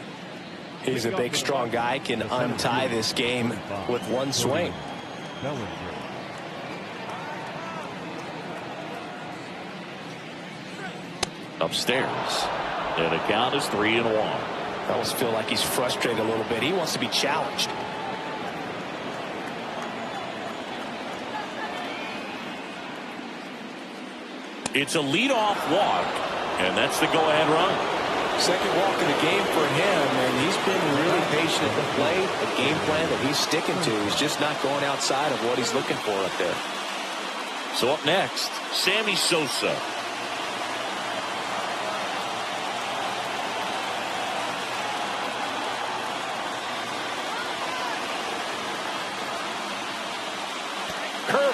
He's a big, strong guy, can untie this game with one swing. Upstairs. And the count is 3-1. I almost feel like he's frustrated a little bit. He wants to be challenged. It's a leadoff walk, and that's the go-ahead run. Second walk of the game for him, and he's been really patient at the plate. The game plan that he's sticking to is just not going outside of what he's looking for up there. So up next, Sammy Sosa.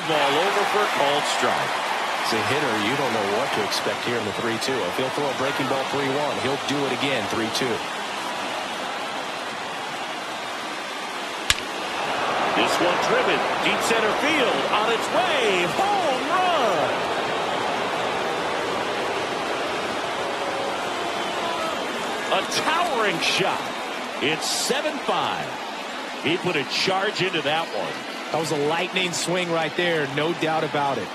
ball over for a called strike. As a hitter, you don't know what to expect here in the 3-2. If he'll throw a breaking ball 3-1, he'll do it again 3-2. This one driven deep center field on its way. Home run. A towering shot. It's 7-5. He put a charge into that one. That was a lightning swing right there, no doubt about it.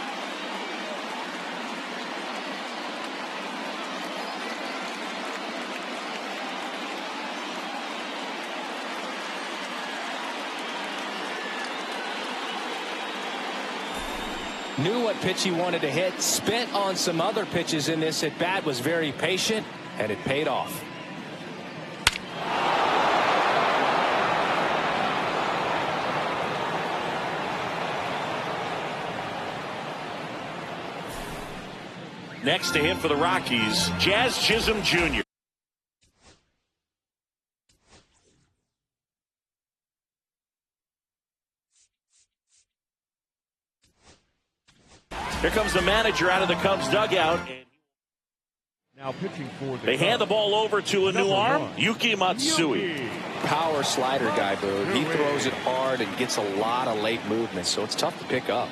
Knew what pitch he wanted to hit, spent on some other pitches in this at bat, was very patient, and it paid off. Next to hit for the Rockies, Jazz Chisholm Jr. Here comes the manager out of the Cubs dugout. Now pitching for They hand the ball over to a new arm, Yuki Matsui. Power slider guy, Boog. He throws it hard and gets a lot of late movement, so it's tough to pick up.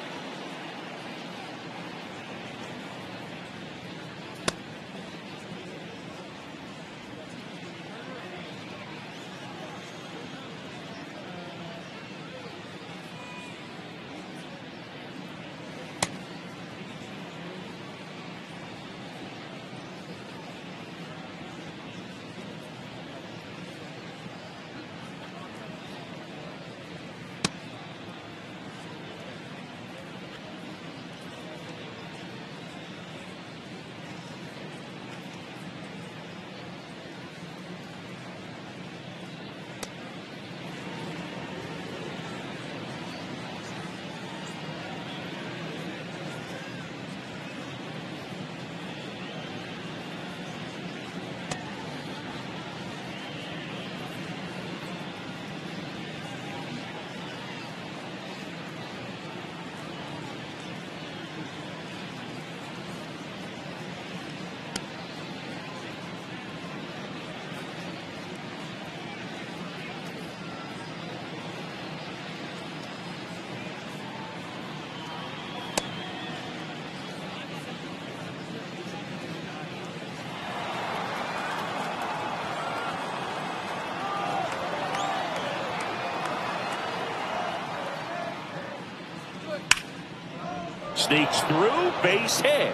Sneaks through, base hit.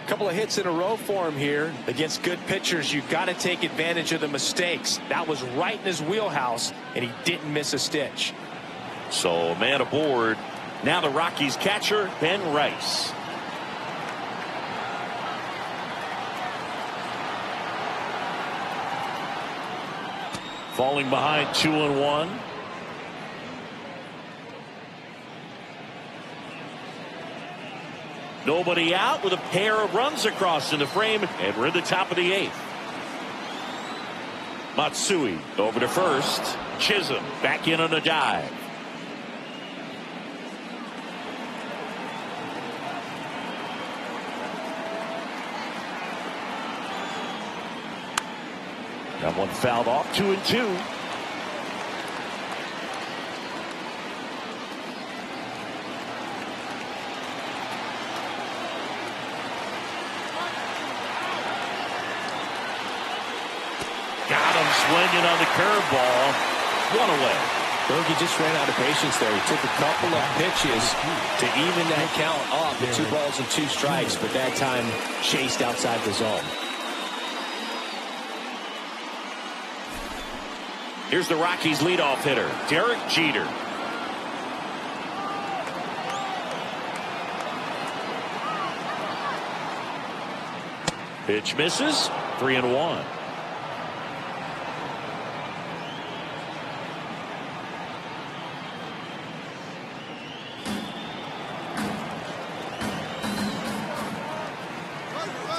Couple of hits in a row for him here against good pitchers. You've got to take advantage of the mistakes. That was right in his wheelhouse, and he didn't miss a stitch. So man aboard. Now the Rockies catcher, Ben Rice. Falling behind 2-1. Nobody out with a pair of runs across in the frame, and we're in the top of the 8th. Matsui over to first. Chisholm back in on a dive. That one fouled off, 2-2. Swinging on the curveball. One away. Bogey just ran out of patience there. He took a couple of pitches to even that count up at 2 balls and 2 strikes, but that time chased outside the zone. Here's the Rockies leadoff hitter, Derek Jeter. Pitch misses. 3-1.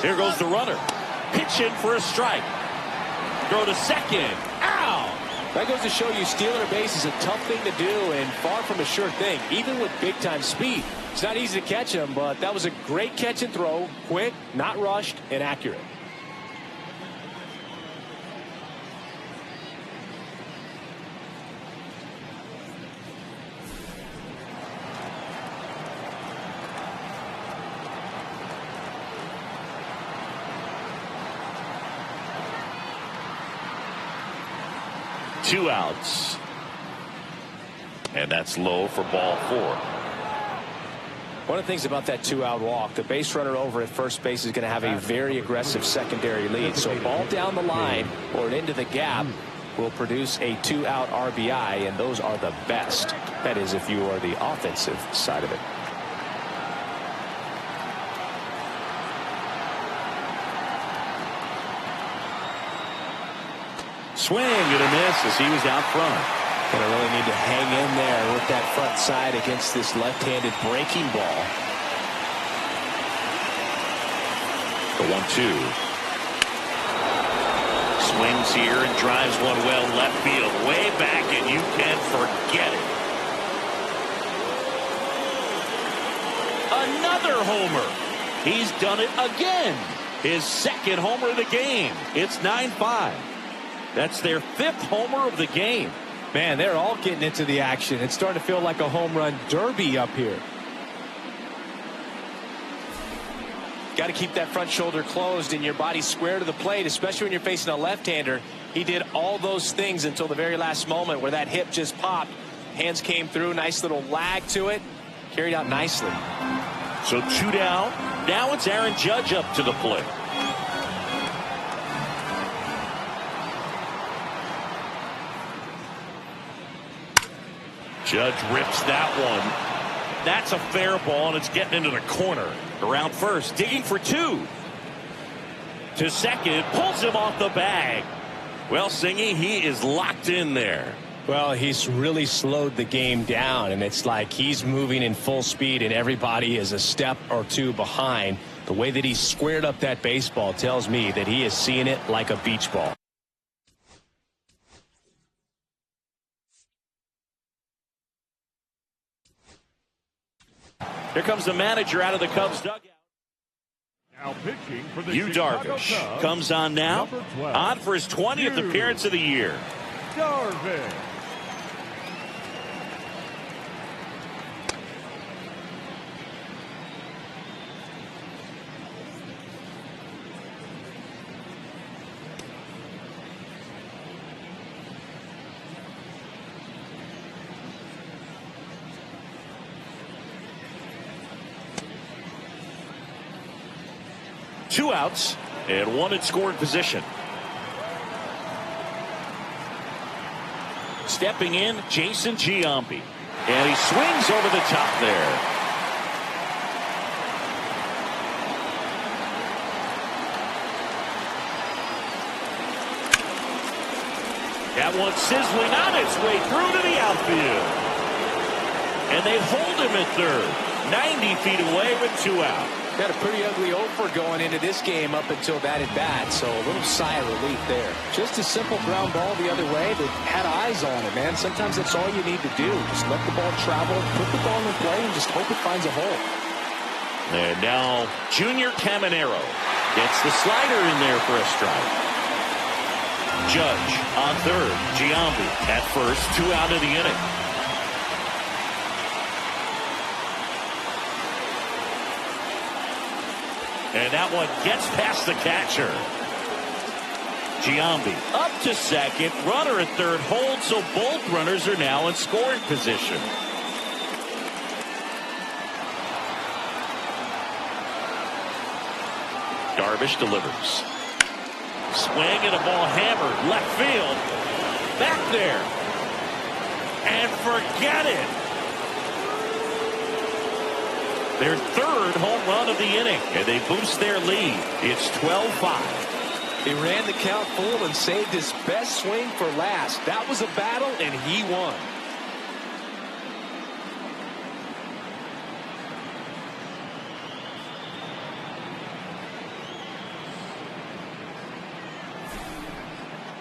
Here goes the runner. Pitch in for a strike. Throw to second. Out. That goes to show you stealing a base is a tough thing to do and far from a sure thing, even with big-time speed. It's not easy to catch him, but that was a great catch and throw, quick, not rushed, and accurate. Two outs. And that's low for ball 4. One of the things about that 2-out walk, the base runner over at first base is going to have a very aggressive secondary lead. So ball down the line or into the gap will produce a 2-out RBI, and those are the best. That is, if you are the offensive side of it. Swing and a miss as he was out front. Going to really need to hang in there with that front side against this left-handed breaking ball. The 1-2. Swings here and drives one well left field, way back, and you can forget it. Another homer. He's done it again. His second homer of the game. It's 9-5. That's their 5th homer of the game. Man, they're all getting into the action. It's starting to feel like a home run derby up here. Got to keep that front shoulder closed and your body square to the plate, especially when you're facing a left-hander. He did all those things until the very last moment where that hip just popped. Hands came through, nice little lag to it. Carried out nicely. So 2 down. Now it's Aaron Judge up to the plate. Judge rips that one. That's a fair ball, and it's getting into the corner. Around first, digging for 2. To second, pulls him off the bag. Well, Singy, he is locked in there. Well, he's really slowed the game down, and it's like he's moving in full speed, and everybody is a step or 2 behind. The way that he squared up that baseball tells me that he is seeing it like a beach ball. Here comes the manager out of the Cubs dugout. Now pitching for the Yu Darvish Cubs, comes on now. number 12, On for his 20th Yu appearance of the year. Darvish. Two outs and one in scoring position. Stepping in, Jason Giambi. And he swings over the top there. That one sizzling on its way through to the outfield. And they hold him at third. 90 feet away with 2 out. Got a pretty ugly offer going into this game up until that at bat, so a little sigh of relief there. Just a simple ground ball the other way that had eyes on it, man. Sometimes that's all you need to do. Just let the ball travel, put the ball in play, and just hope it finds a hole. And now Junior Caminero gets the slider in there for a strike. Judge on third, Giambi at first, 2 out of the inning. And that one gets past the catcher. Giambi up to second. Runner at third holds, so both runners are now in scoring position. Darvish delivers. Swing and a ball hammered. Left field. Back there. And forget it. Their 3rd home run of the inning, and they boost their lead. It's 12-5. He ran the count full and saved his best swing for last. That was a battle, and he won.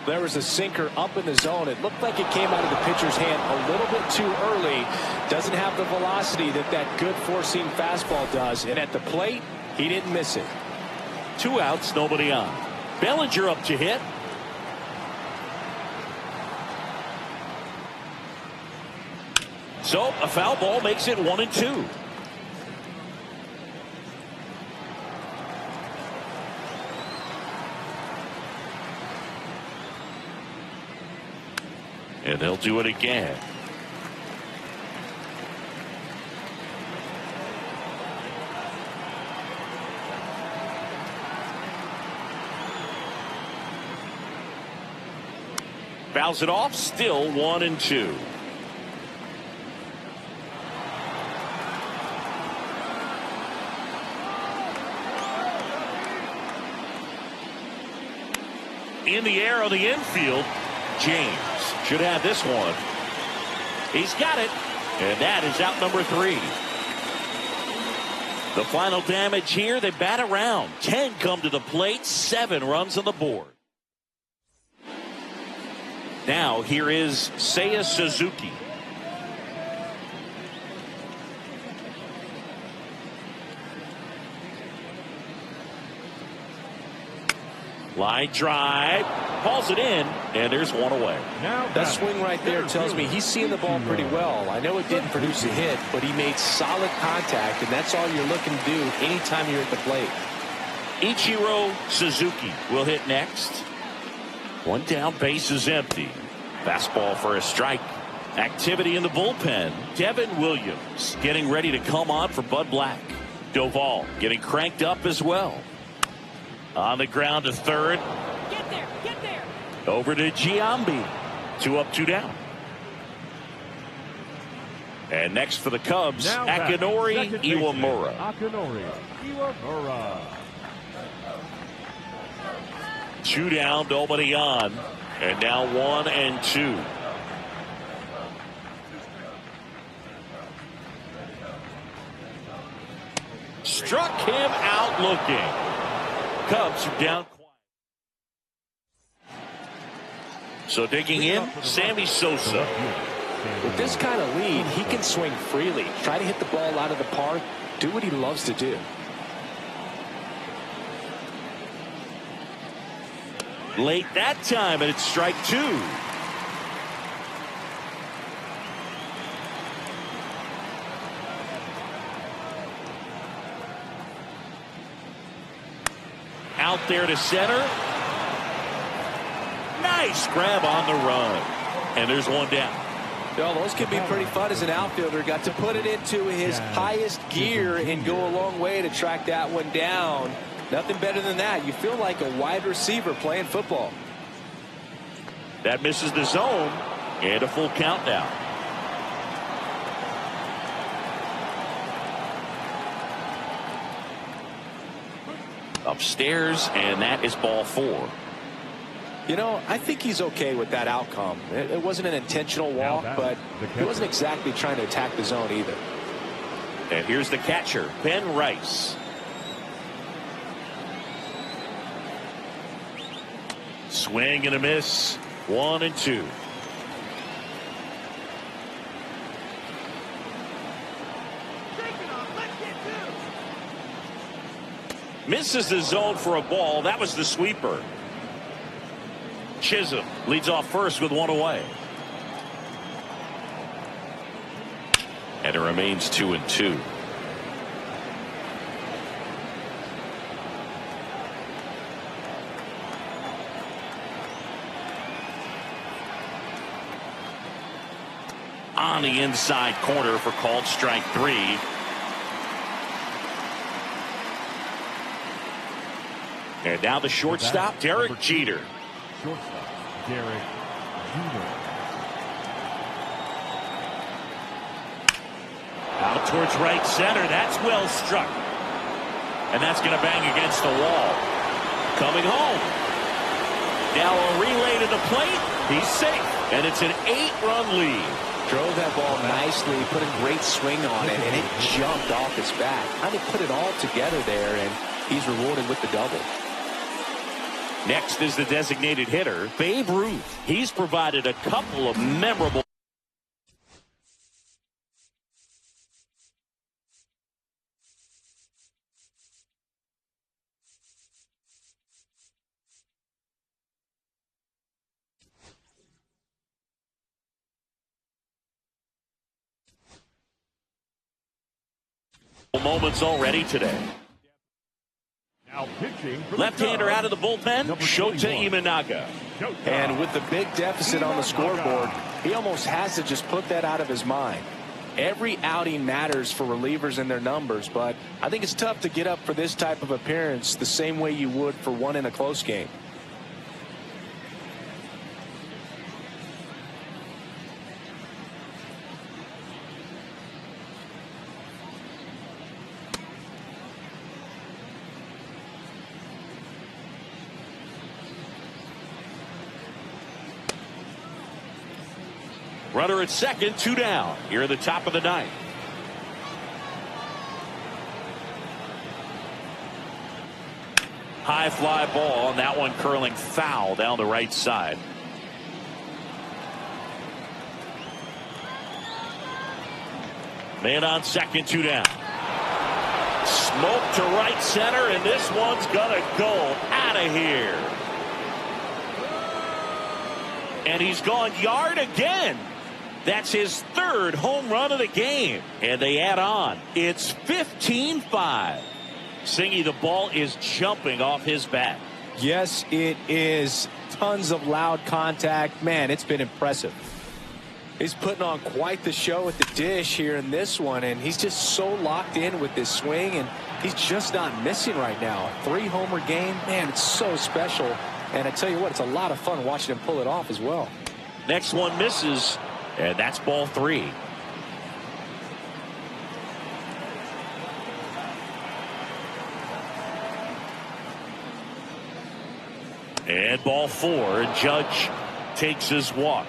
There was a sinker up in the zone. It looked like it came out of the pitcher's hand a little bit too early. Doesn't have the velocity that good four-seam fastball does. And at the plate, he didn't miss it. 2 outs, nobody on. Bellinger up to hit. So a foul ball makes it 1-2. And they'll do it again. Fouls it off, still 1-2. In the air on the infield, James should have this one. He's got it, and that is out number 3. The final damage here, they bat around. 10 come to the plate, 7 runs on the board. Now here is Seiya Suzuki. Line drive, hauls it in, and there's one away. Now that swing right there tells me he's seeing the ball pretty well. I know it didn't produce a hit, but he made solid contact, and that's all you're looking to do anytime you're at the plate. Ichiro Suzuki will hit next. 1 down, base is empty. Fastball for a strike. Activity in the bullpen. Devin Williams getting ready to come on for Bud Black. Doval getting cranked up as well. On the ground to third. Get there, get there. Over to Giambi. 2 up, 2 down. And next for the Cubs, Akinori Iwamura. Akinori Iwamura. 2 down, nobody on. And now 1-2. Struck him out looking. Cubs are down. So digging in, Sammy Sosa. With this kind of lead, he can swing freely. Try to hit the ball out of the park. Do what he loves to do. Late that time, and it's strike 2. Out there to center. Nice grab on the run. And there's 1 down. Well, those can be pretty fun as an outfielder. Got to put it into his highest gear and go a long way to track that one down. Nothing better than that. You feel like a wide receiver playing football. That misses the zone, and a full count now. Upstairs, and that is ball 4. You know, I think he's okay with that outcome. It wasn't an intentional walk, but he wasn't exactly trying to attack the zone either. And here's the catcher, Ben Rice. Swing and a miss. 1-2. Misses the zone for a ball. That was the sweeper. Chisholm leads off first with 1 away. And it remains 2-2. On the inside corner for called strike 3. And now the shortstop, Derek Jeter. Shortstop, Derek Jeter. Out towards right center. That's well struck. And that's going to bang against the wall. Coming home. Now a relay to the plate. He's safe. And it's an 8-run lead. Drove that ball nicely, put a great swing on it, and it jumped off his bat. Kind of put it all together there, and he's rewarded with the double. Next is the designated hitter, Babe Ruth. He's provided a couple of memorable moments already today. Now pitching for the Left-hander Cubs, out of the bullpen, number Shota 21. Imanaga. And with the big deficit on the scoreboard, he almost has to just put that out of his mind. Every outing matters for relievers and their numbers, but I think it's tough to get up for this type of appearance the same way you would for one in a close game. Runner at second, 2 down. Here at the top of the ninth. High fly ball, and that one curling foul down the right side. Man on second, 2 down. Smoke to right center, and this one's gonna go out of here. And he's gone yard again. That's his 3rd home run of the game. And they add on. It's 15-5. Singy, the ball is jumping off his bat. Yes, it is. Tons of loud contact. Man, it's been impressive. He's putting on quite the show at the dish here in this one, and he's just so locked in with this swing, and he's just not missing right now. 3-homer game, man, it's so special. And I tell you what, it's a lot of fun watching him pull it off as well. Next one misses, and that's ball 3. And ball 4, and Judge takes his walk.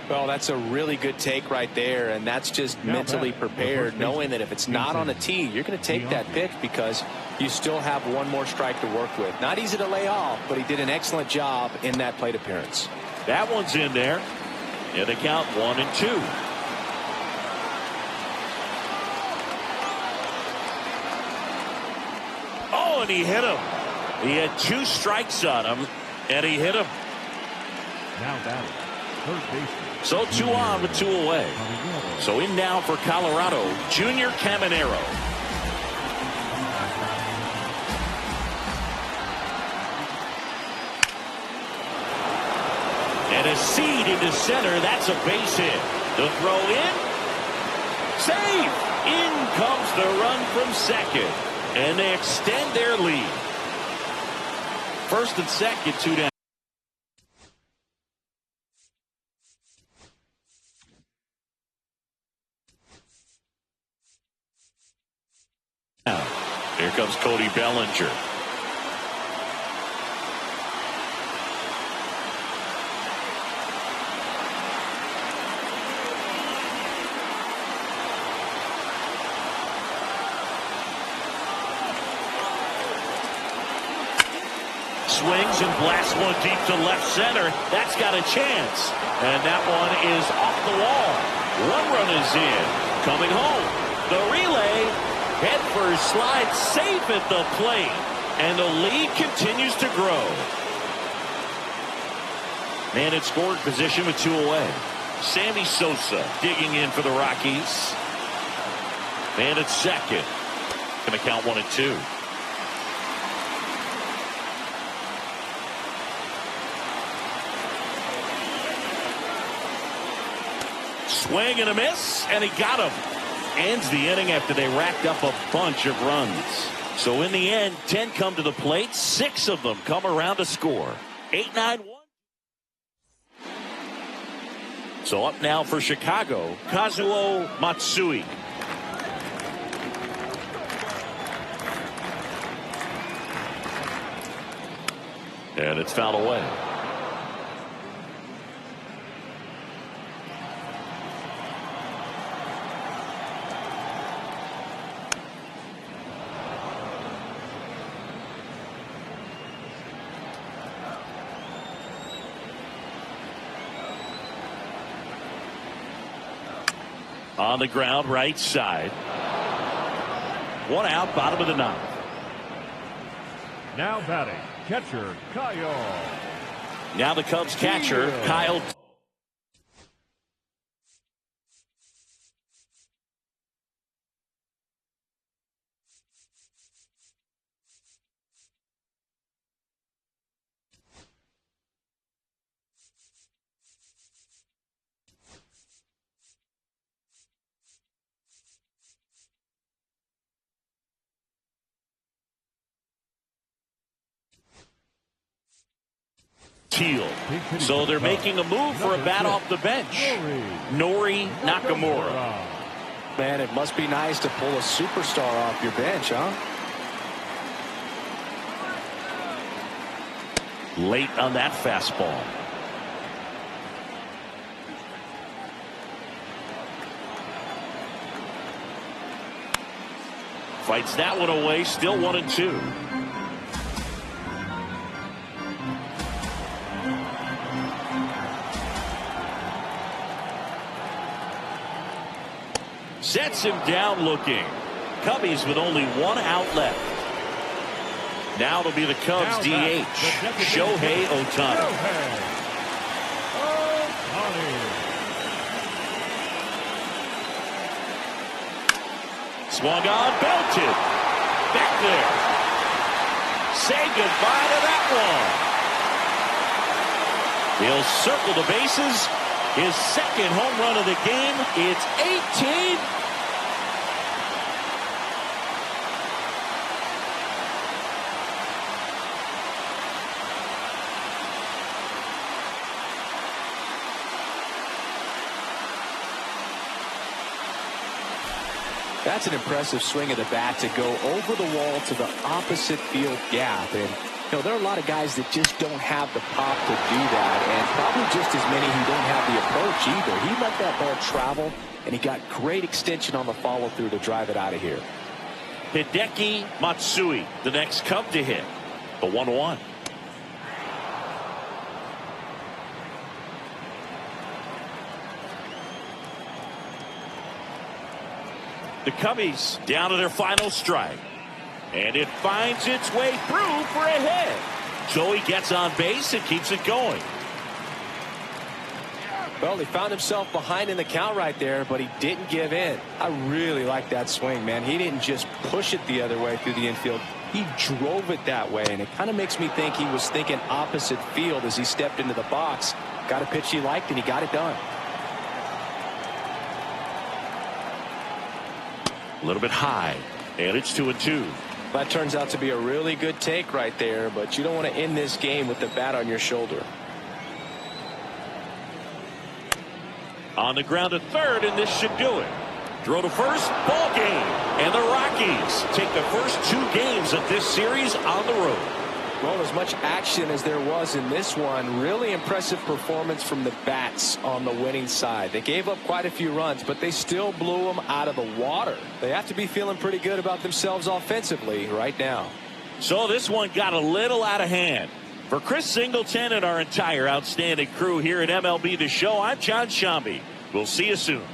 Well, that's a really good take right there, and that's just mentally prepared, knowing that if it's not on the tee, you're going to take that pitch because you still have one more strike to work with. Not easy to lay off, but he did an excellent job in that plate appearance. That one's in there. And they count 1 and 2. Oh, and he hit him. He had 2 strikes on him, and he hit him. Now batting, third baseman. So 2 on with 2 away. So in now for Colorado, Junior Caminero. And a seed into center. That's a base hit. The throw in. Save. In comes the run from second. And they extend their lead. First and second, 2 down. Here comes Cody Bellinger. Swings and blasts one deep to left center. That's got a chance. And that one is off the wall. 1 run is in. Coming home. The relay. Head first slide safe at the plate. And the lead continues to grow. Man in scoring position with 2 away. Sammy Sosa digging in for the Rockies. Man at second. Going to count 1 and 2. Swing and a miss, and he got him. Ends the inning after they racked up a bunch of runs. So in the end, 10 come to the plate. 6 of them come around to score. 8-9-1. So up now for Chicago, Kazuo Matsui. And it's fouled away. On the ground, right side. 1 out, bottom of the 9th. Now batting, catcher Kyle. Now the Cubs catcher, Kyle. Teal. So they're making a move for a bat off the bench. Nori Nakamura. Man, it must be nice to pull a superstar off your bench, huh? Late on that fastball. Fights that one away, still 1-2. Sets him down looking. Cubbies with only 1 out left. Now it'll be the Cubs DH, Shohei Ohtani. Swung on, belted. Back there. Say goodbye to that one. He'll circle the bases. His 2nd home run of the game. It's 18. That's an impressive swing of the bat to go over the wall to the opposite field gap. And, you know, there are a lot of guys that just don't have the pop to do that, and probably just as many who don't have the approach either. He let that ball travel, and he got great extension on the follow-through to drive it out of here. Hideki Matsui, the next Cub to hit. The 1-1. The Cubbies down to their final strike. And it finds its way through for a hit. So he gets on base and keeps it going. Well, he found himself behind in the count right there, but he didn't give in. I really like that swing, man. He didn't just push it the other way through the infield. He drove it that way, and it kind of makes me think he was thinking opposite field as he stepped into the box. Got a pitch he liked, and he got it done. A little bit high, and it's 2-2. That turns out to be a really good take right there, but you don't want to end this game with the bat on your shoulder. On the ground at third, and this should do it. Throw to first, ball game. And the Rockies take the first 2 games of this series on the road. Well, as much action as there was in this one, really impressive performance from the bats on the winning side. They gave up quite a few runs, but they still blew them out of the water. They have to be feeling pretty good about themselves offensively right now. So this one got a little out of hand. For Chris Singleton and our entire outstanding crew here at MLB The Show, I'm John Shambi. We'll see you soon.